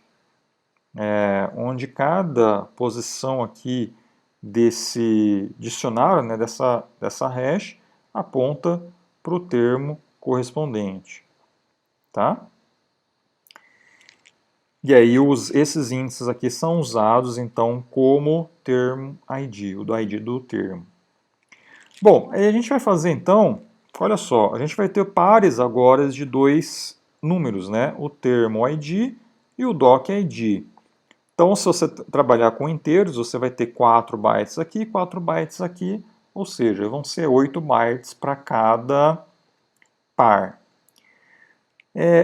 onde cada posição aqui desse dicionário, né, dessa hash, aponta para o termo correspondente, tá? E aí esses índices aqui são usados, então, como termo ID, o do ID do termo. Bom, aí a gente vai fazer, então, olha só, a gente vai ter pares agora de dois números, né? O termo ID e o doc ID. Então, se você trabalhar com inteiros, você vai ter 4 bytes aqui, 4 bytes aqui, ou seja, vão ser 8 bytes para cada par.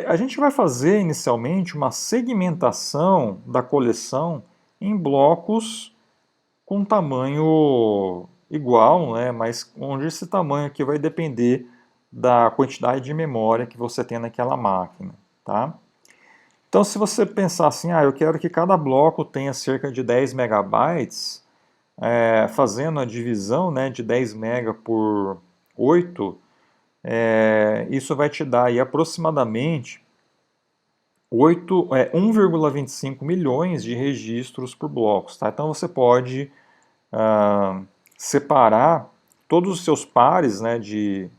A gente vai fazer inicialmente uma segmentação da coleção em blocos com tamanho igual, né, mas onde esse tamanho aqui vai depender da quantidade de memória que você tem naquela máquina. Tá? Então, se você pensar assim, eu quero que cada bloco tenha cerca de 10 megabytes, fazendo a divisão, né, de 10 mega por 8, isso vai te dar aí aproximadamente 1,25 milhões de registros por blocos. Tá? Então, você pode separar todos os seus pares, né, de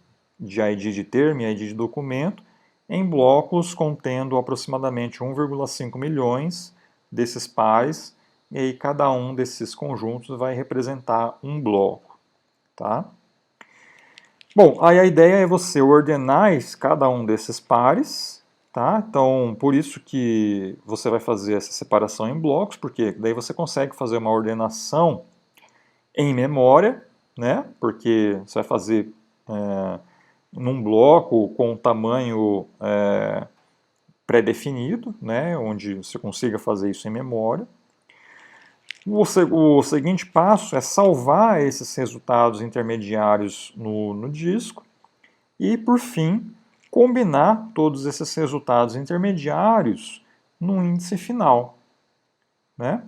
ID de termo e ID de documento em blocos contendo aproximadamente 1,5 milhões desses pares, e aí cada um desses conjuntos vai representar um bloco. Tá? Bom, aí a ideia é você ordenar cada um desses pares, tá? Então, por isso que você vai fazer essa separação em blocos, porque daí você consegue fazer uma ordenação em memória, né? Porque você vai fazer num bloco com tamanho pré-definido, né? Onde você consiga fazer isso em memória. O seguinte passo é salvar esses resultados intermediários no disco e, por fim, combinar todos esses resultados intermediários no índice final. Né?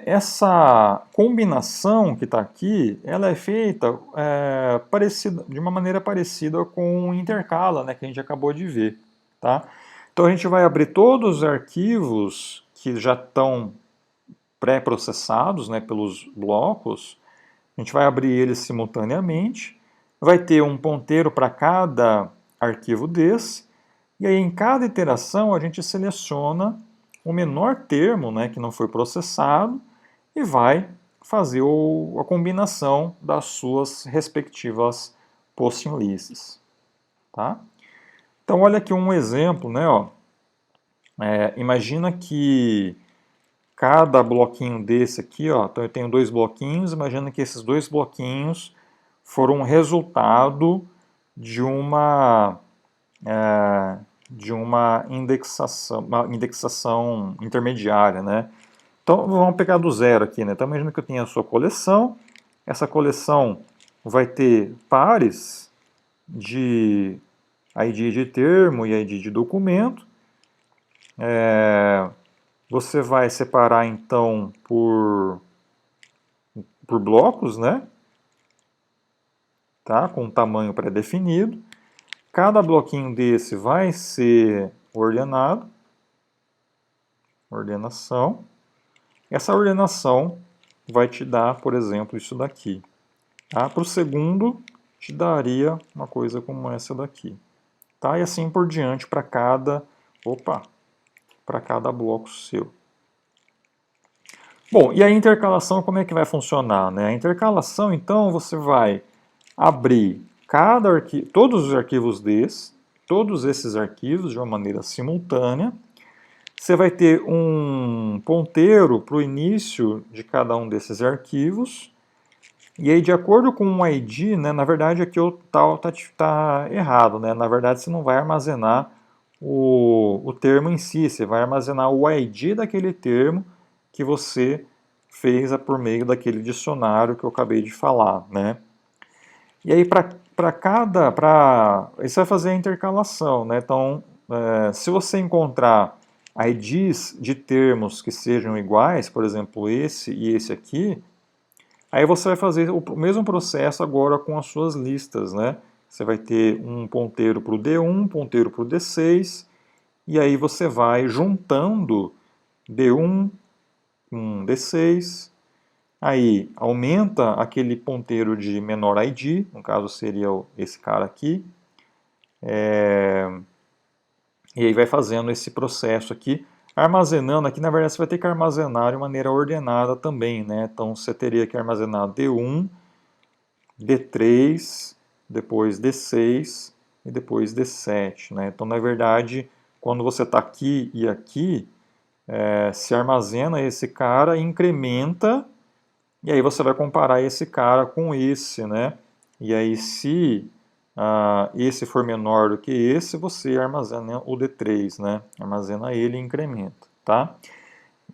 Essa combinação que está aqui, ela é feita de uma maneira parecida com o intercala, né, que a gente acabou de ver. Tá? Então a gente vai abrir todos os arquivos que já estão pré-processados, né, pelos blocos, a gente vai abrir eles simultaneamente, vai ter um ponteiro para cada arquivo desse, e aí em cada iteração a gente seleciona o menor termo, né, que não foi processado, e vai fazer a combinação das suas respectivas posting lists. Tá? Então olha aqui um exemplo, né, ó. Imagina que cada bloquinho desse aqui, ó, então eu tenho 2 bloquinhos, imagina que esses 2 bloquinhos foram resultado de uma indexação intermediária, né? Então vamos pegar do zero aqui, né? Então imagina que eu tenho a sua coleção, essa coleção vai ter pares de ID de termo e ID de documento. Você vai separar então por blocos, né? Tá? Com um tamanho pré-definido. Cada bloquinho desse vai ser ordenado. Ordenação. Essa ordenação vai te dar, por exemplo, isso daqui. Tá? Para o segundo, te daria uma coisa como essa daqui. Tá? E assim por diante para cada bloco seu. Bom, e a intercalação como é que vai funcionar? Né? A intercalação, então, você vai abrir todos os arquivos todos esses arquivos de uma maneira simultânea. Você vai ter um ponteiro para o início de cada um desses arquivos. E aí, de acordo com o ID, né, na verdade aqui o tal tá errado. Né? Na verdade, você não vai armazenar o termo em si, você vai armazenar o ID daquele termo que você fez por meio daquele dicionário que eu acabei de falar. Né? E aí, isso vai fazer a intercalação. Né? Então, se você encontrar IDs de termos que sejam iguais, por exemplo, esse e esse aqui, aí você vai fazer o mesmo processo agora com as suas listas. Né? Você vai ter um ponteiro para o D1, um ponteiro para o D6, e aí você vai juntando D1 com D6, aí aumenta aquele ponteiro de menor ID, no caso seria esse cara aqui, e aí vai fazendo esse processo aqui, armazenando aqui, na verdade você vai ter que armazenar de maneira ordenada também, né? Então você teria que armazenar D1, D3, depois D6, e depois D7, né? Então, na verdade, quando você está aqui e aqui, se armazena esse cara, incrementa, e aí você vai comparar esse cara com esse, né? E aí, se esse for menor do que esse, você armazena o D3, né? Armazena ele e incrementa, tá?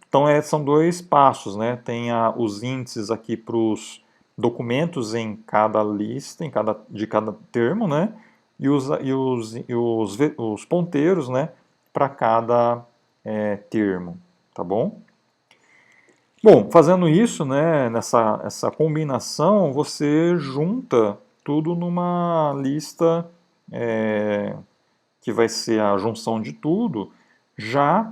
Então, são dois passos, né? Tem os índices aqui para os documentos em cada lista, de cada termo, né? E os ponteiros, né? Para cada termo, tá bom? Bom, fazendo isso, né? Essa combinação, você junta tudo numa lista que vai ser a junção de tudo, já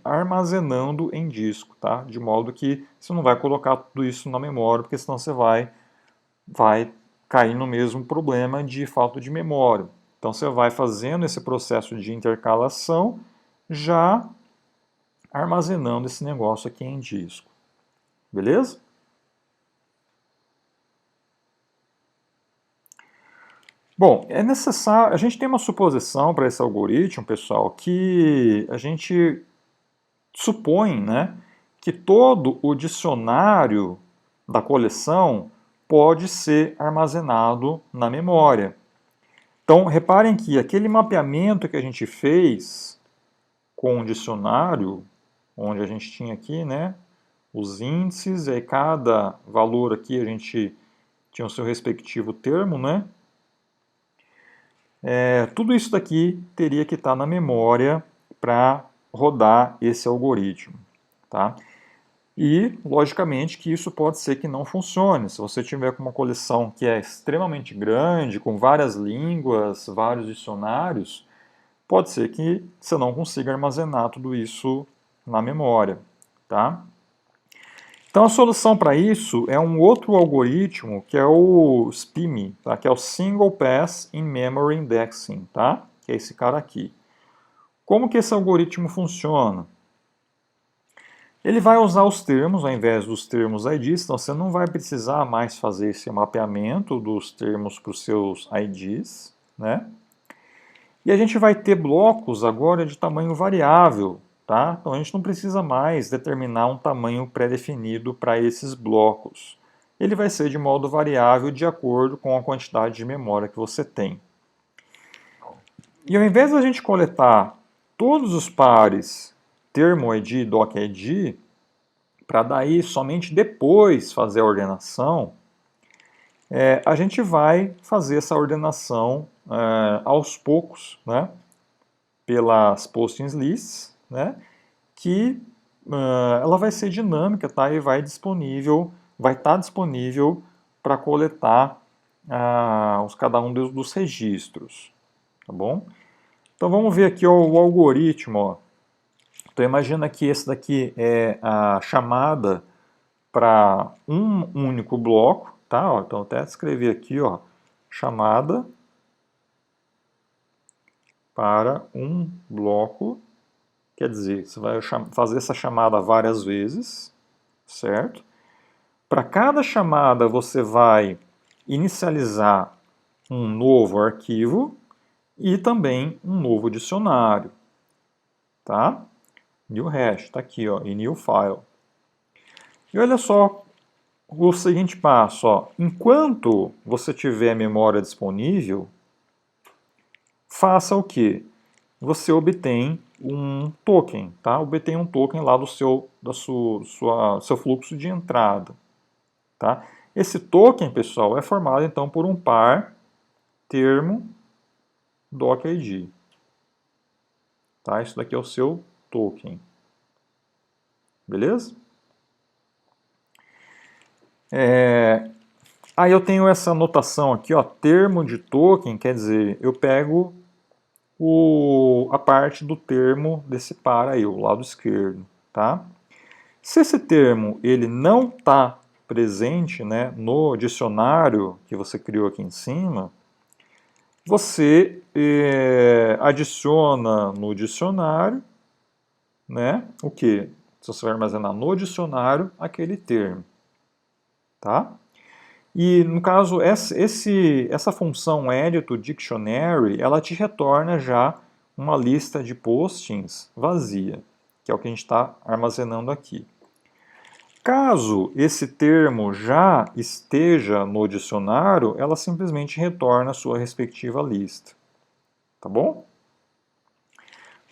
armazenando em disco, tá? De modo que você não vai colocar tudo isso na memória, porque senão você vai cair no mesmo problema de falta de memória. Então você vai fazendo esse processo de intercalação, já armazenando esse negócio aqui em disco. Beleza? Bom, é necessário. A gente tem uma suposição para esse algoritmo, pessoal, que a gente supõe, né, que todo o dicionário da coleção pode ser armazenado na memória. Então, reparem que aquele mapeamento que a gente fez com o dicionário, onde a gente tinha aqui, né, os índices, e aí cada valor aqui a gente tinha o seu respectivo termo, né? Tudo isso daqui teria que estar na memória para rodar esse algoritmo, tá? E, logicamente, que isso pode ser que não funcione. Se você tiver com uma coleção que é extremamente grande, com várias línguas, vários dicionários, pode ser que você não consiga armazenar tudo isso na memória, tá? Então, a solução para isso é um outro algoritmo, que é o SPIMI, tá? Que é o Single Pass in Memory Indexing, tá? Que é esse cara aqui. Como que esse algoritmo funciona? Ele vai usar os termos ao invés dos termos IDs, então você não vai precisar mais fazer esse mapeamento dos termos para os seus IDs, né? E a gente vai ter blocos agora de tamanho variável, tá? Então a gente não precisa mais determinar um tamanho pré-definido para esses blocos. Ele vai ser de modo variável de acordo com a quantidade de memória que você tem. E ao invés da gente coletar todos os pares termo ID e doc ID, para daí somente depois fazer a ordenação, a gente vai fazer essa ordenação aos poucos, né, pelas postings lists, né, que ela vai ser dinâmica, tá, e vai estar disponível para coletar cada um dos registros, tá bom? Então vamos ver aqui o algoritmo, ó. Então imagina que esse daqui é a chamada para um único bloco, tá? Ó, então até escrevi aqui, ó, chamada para um bloco, quer dizer, você vai fazer essa chamada várias vezes, certo? Para cada chamada você vai inicializar um novo arquivo e também um novo dicionário, tá? New hash, está aqui, ó, e new file. E olha só o seguinte passo, ó, enquanto você tiver memória disponível, faça o quê? Você obtém um token, tá? Obtém um token lá do seu fluxo de entrada, tá? Esse token, pessoal, é formado então por um par termo doc ID, tá? Isso daqui é o seu token, beleza? Aí eu tenho essa notação aqui, ó, termo de token, quer dizer, eu pego a parte do termo desse par aí, o lado esquerdo, tá? Se esse termo ele não está presente, né, no dicionário que você criou aqui em cima, você adiciona no dicionário, né, o que? Você vai armazenar no dicionário aquele termo, tá? E, no caso, essa função edit dictionary, ela te retorna já uma lista de postings vazia, que é o que a gente está armazenando aqui. Caso esse termo já esteja no dicionário, ela simplesmente retorna a sua respectiva lista. Tá bom?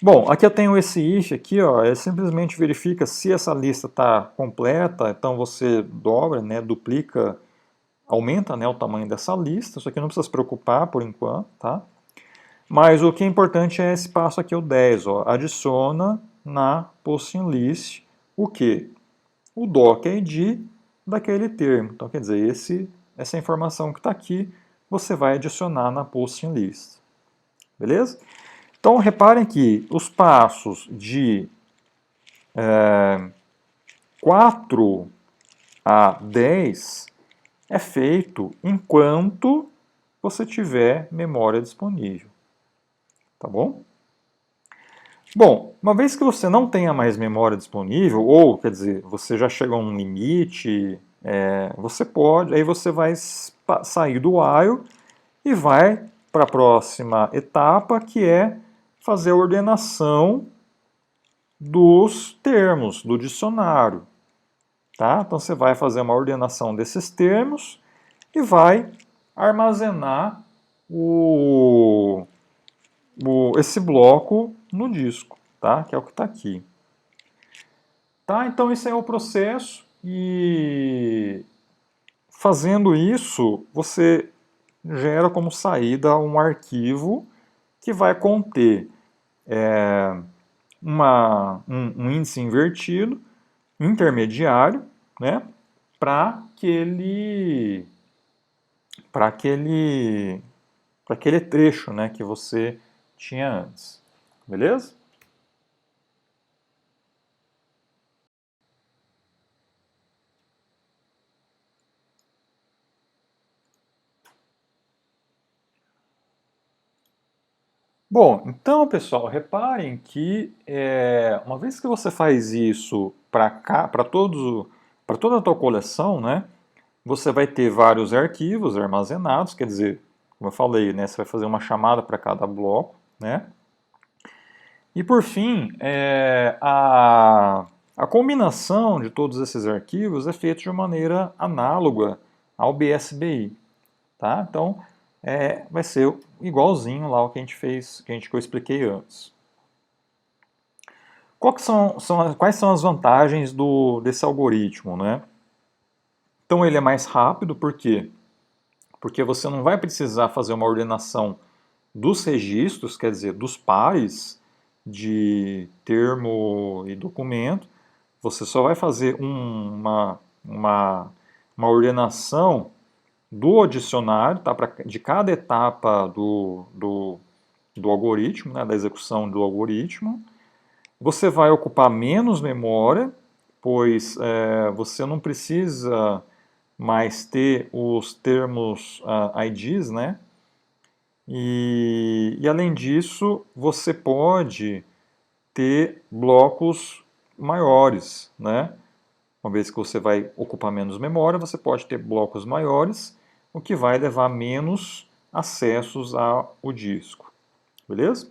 Bom, aqui eu tenho esse if aqui, ó, simplesmente verifica se essa lista está completa, então você dobra, né, duplica, aumenta, né, o tamanho dessa lista, isso aqui não precisa se preocupar por enquanto, tá? Mas o que é importante é esse passo aqui, o 10, ó, adiciona na posting list o quê? O doc ID daquele termo. Então, quer dizer, essa informação que está aqui, você vai adicionar na posting list. Beleza? Então, reparem que os passos de 4 a 10 é feito enquanto você tiver memória disponível. Tá bom? Bom, uma vez que você não tenha mais memória disponível, ou, quer dizer, você já chegou a um limite, você pode, aí você vai sair do while e vai para a próxima etapa, que é fazer a ordenação dos termos do dicionário. Tá? Então você vai fazer uma ordenação desses termos e vai armazenar esse bloco no disco, tá? Que é o que está aqui. Tá? Então esse é o processo e fazendo isso você gera como saída um arquivo que vai conter um índice invertido intermediário, né, para aquele trecho, né, que você tinha antes. Beleza? Bom, então, pessoal, reparem que uma vez que você faz isso para toda a tua coleção, né, você vai ter vários arquivos armazenados, quer dizer, como eu falei, né, você vai fazer uma chamada para cada bloco, né? E por fim, a combinação de todos esses arquivos é feita de maneira análoga ao BSBI, tá? Então, vai ser igualzinho lá o que a gente fez, que eu expliquei antes. Quais são as vantagens desse algoritmo, né? Então ele é mais rápido, por quê? Porque você não vai precisar fazer uma ordenação dos registros, quer dizer, dos pares de termo e documento. Você só vai fazer uma ordenação do dicionário, tá? De cada etapa do algoritmo, né? Da execução do algoritmo. Você vai ocupar menos memória, pois você não precisa mais ter os termos IDs, né? E além disso, você pode ter blocos maiores, né? Uma vez que você vai ocupar menos memória, você pode ter blocos maiores, o que vai levar menos acessos ao disco. Beleza?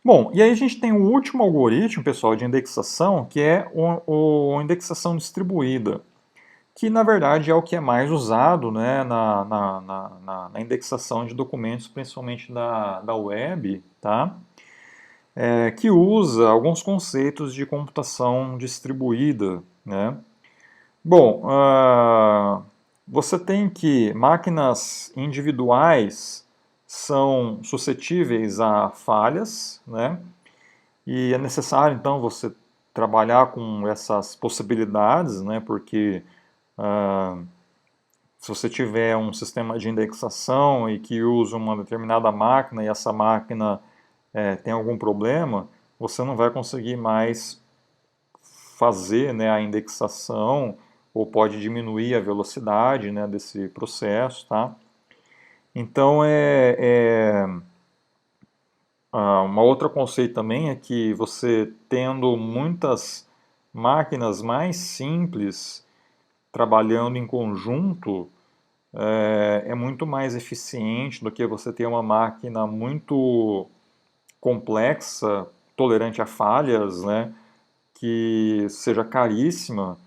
Bom, e aí a gente tem o último algoritmo, pessoal, de indexação, que é a indexação distribuída, que na verdade é o que é mais usado, né, na indexação de documentos, principalmente da web, tá? Que usa alguns conceitos de computação distribuída, né? Bom, você tem que máquinas individuais são suscetíveis a falhas, né? E é necessário então você trabalhar com essas possibilidades, né? Porque se você tiver um sistema de indexação e que usa uma determinada máquina e essa máquina tem algum problema, você não vai conseguir mais fazer, né, a indexação ou pode diminuir a velocidade, né, desse processo, tá? Então, uma outra conceito também é que você tendo muitas máquinas mais simples, trabalhando em conjunto é muito mais eficiente do que você ter uma máquina muito complexa, tolerante a falhas, né, que seja caríssima,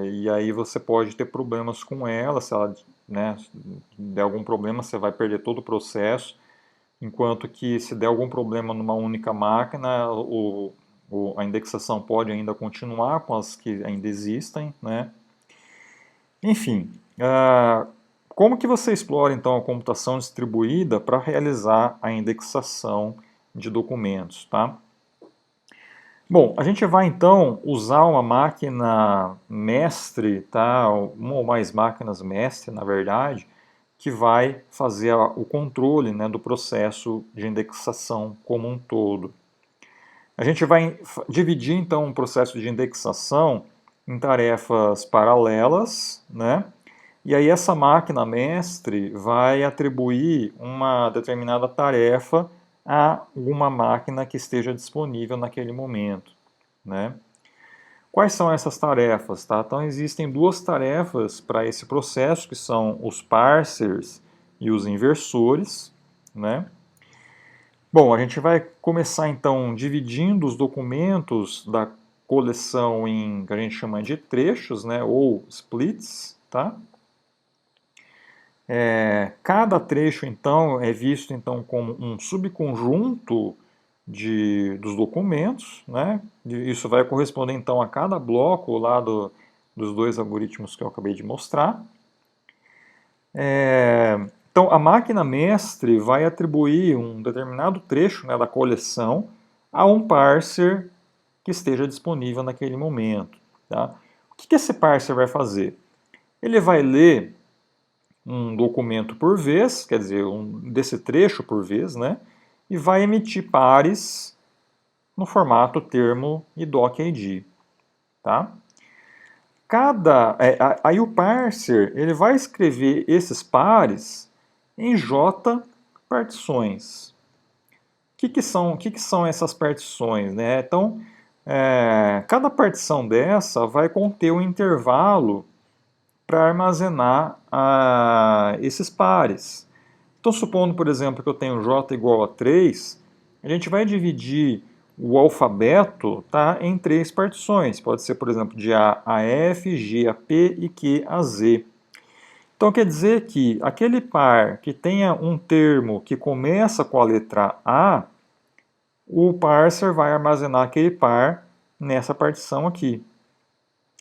e aí você pode ter problemas com ela, se ela, né, der algum problema, você vai perder todo o processo, enquanto que se der algum problema numa única máquina, a indexação pode ainda continuar com as que ainda existem, né? Enfim, como que você explora então a computação distribuída para realizar a indexação de documentos, tá? Bom, a gente vai então usar uma máquina mestre, tá? Uma ou mais máquinas mestre, na verdade, que vai fazer o controle, né, do processo de indexação como um todo. A gente vai dividir então o processo de indexação em tarefas paralelas, né? E aí essa máquina mestre vai atribuir uma determinada tarefa a uma máquina que esteja disponível naquele momento, né? Quais são essas tarefas? Tá? Então existem duas tarefas para esse processo, que são os parsers e os inversores, né? Bom, a gente vai começar então dividindo os documentos da coleção em que a gente chama de trechos, né, ou splits, tá? Cada trecho então é visto então como um subconjunto dos documentos, né? Isso vai corresponder então a cada bloco lá dos dois algoritmos que eu acabei de mostrar. Então a máquina mestre vai atribuir um determinado trecho, né, da coleção a um parser que esteja disponível naquele momento. Tá? O que esse parser vai fazer? Ele vai ler um documento por vez, quer dizer, desse trecho por vez, né? E vai emitir pares no formato termo e doc.id, tá? Aí o parser ele vai escrever esses pares em J partições. O que são essas partições, né? Então, cada partição dessa vai conter um intervalo para armazenar esses pares. Então, supondo, por exemplo, que eu tenho j igual a 3, a gente vai dividir o alfabeto, tá, em três partições. Pode ser, por exemplo, de A a F, G a P e Q a Z. Então, quer dizer que aquele par que tenha um termo que começa com a letra A, o parser vai armazenar aquele par nessa partição aqui.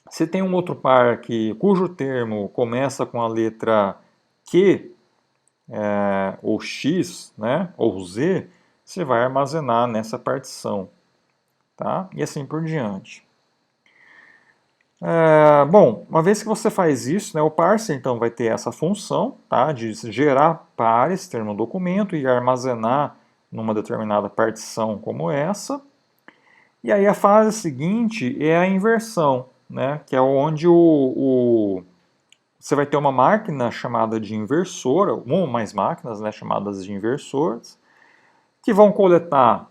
Se tem um outro par cujo termo começa com a letra Q, ou X, né, ou Z, você vai armazenar nessa partição. Tá? E assim por diante. Bom, uma vez que você faz isso, né, o parser então vai ter essa função, tá, de gerar pares, ter no documento e armazenar numa determinada partição como essa. E aí a fase seguinte é a inversão, né, que é onde você vai ter uma máquina chamada de inversora, uma ou mais máquinas, né, chamadas de inversores, que vão coletar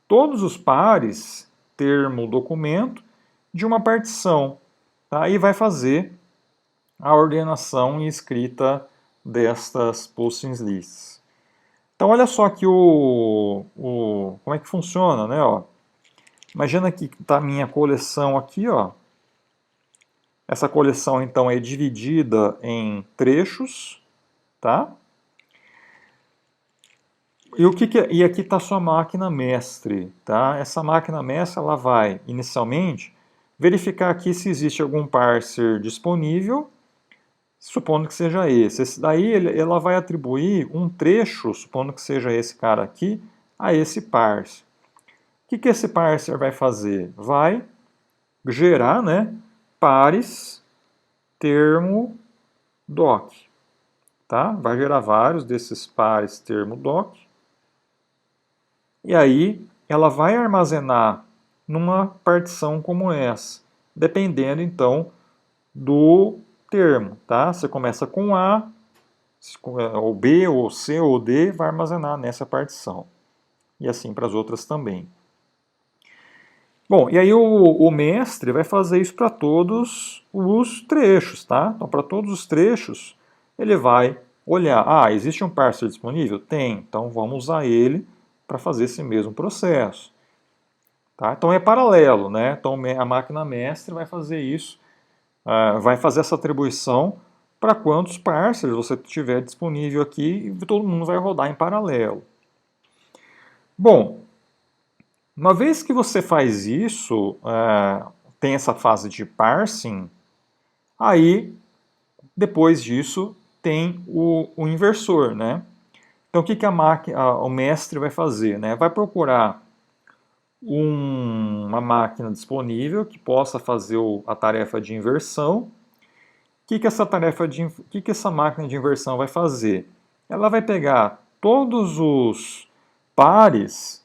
todos os pares, termo, documento, de uma partição. Tá? E vai fazer a ordenação e escrita destas postings lists. Então olha só aqui como é que funciona, né? Ó. Imagina que está a minha coleção aqui, ó. Essa coleção então é dividida em trechos, tá? E aqui está a sua máquina mestre, tá? Essa máquina mestre ela vai inicialmente verificar aqui se existe algum parser disponível, supondo que seja esse. Esse daí ela vai atribuir um trecho, supondo que seja esse cara aqui, a esse parser. O que esse parser vai fazer? Vai gerar, né, pares termo doc. Tá? Vai gerar vários desses pares termo doc. E aí ela vai armazenar numa partição como essa, dependendo então do termo, tá? Você começa com A, ou B, ou C, ou D, vai armazenar nessa partição. E assim para as outras também. Bom, e aí o mestre vai fazer isso para todos os trechos, tá? Então, para todos os trechos, ele vai olhar, existe um parser disponível? Tem, então vamos usar ele para fazer esse mesmo processo. Tá? Então é paralelo, né? Então a máquina mestre vai fazer isso, vai fazer essa atribuição para quantos parsers você tiver disponível aqui e todo mundo vai rodar em paralelo. Bom, uma vez que você faz isso, tem essa fase de parsing, aí depois disso tem o inversor, né? Então o que o mestre vai fazer? Né? Vai procurar uma máquina disponível que possa fazer a tarefa de inversão. O que essa máquina de inversão vai fazer? Ela vai pegar todos os pares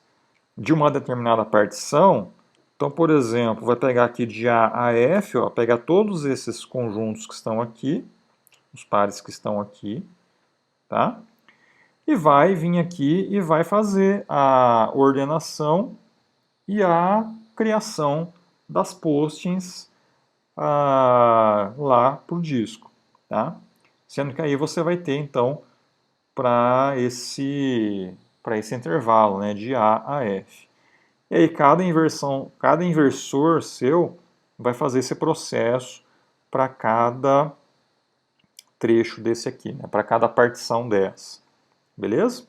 de uma determinada partição. Então, por exemplo, vai pegar aqui de A a F, ó, pegar todos esses conjuntos que estão aqui, os pares que estão aqui, tá? E vai vir aqui e vai fazer a ordenação e a criação das postings lá para o disco, tá? Sendo que aí você vai ter, então, para esse intervalo, né, de A a F. E aí cada inversor seu vai fazer esse processo para cada trecho desse aqui, né, para cada partição dessa. Beleza?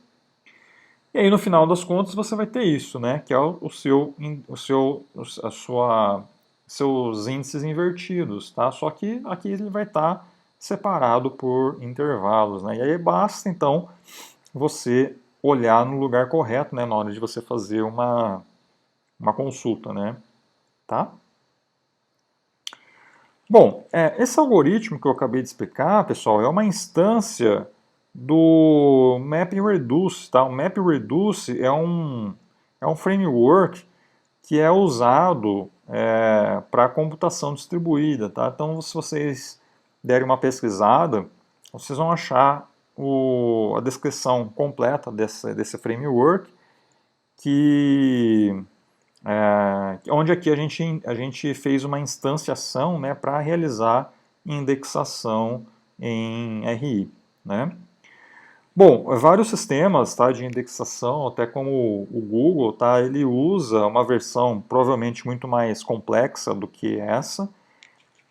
E aí no final das contas você vai ter isso, né, que é seus índices invertidos, tá? Só que aqui ele vai estar separado por intervalos, né? E aí basta então você olhar no lugar correto, né, na hora de você fazer uma consulta, né? Tá? Bom, esse algoritmo que eu acabei de explicar, pessoal, é uma instância do MapReduce, tá? O MapReduce é um framework que é usado para computação distribuída, tá? Então, se vocês derem uma pesquisada, vocês vão achar a descrição completa desse framework, onde aqui a gente fez uma instanciação, né, para realizar indexação em RI, né? Bom, vários sistemas, tá, de indexação, até como o Google, tá, ele usa uma versão provavelmente muito mais complexa do que essa,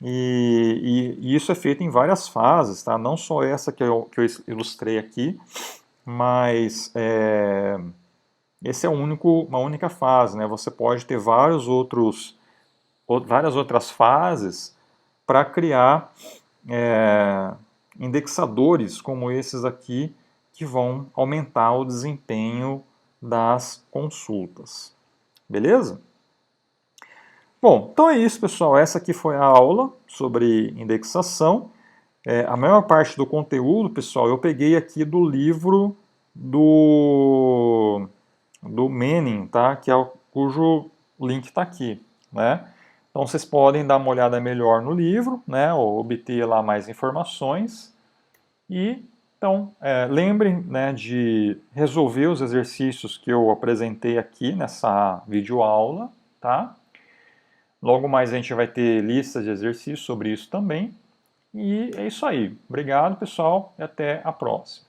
e isso é feito em várias fases, tá? Não só essa que eu ilustrei aqui, mas esse é uma única fase, né? Você pode ter várias outras fases para criar indexadores como esses aqui, que vão aumentar o desempenho das consultas. Beleza? Bom, então é isso, pessoal. Essa aqui foi a aula sobre indexação. A maior parte do conteúdo, pessoal, eu peguei aqui do livro do Manning, tá? Cujo link está aqui, né? Então vocês podem dar uma olhada melhor no livro, né? Ou obter lá mais informações. E então lembrem, né, de resolver os exercícios que eu apresentei aqui nessa videoaula, tá? Logo mais a gente vai ter listas de exercícios sobre isso também. E é isso aí. Obrigado, pessoal, e até a próxima.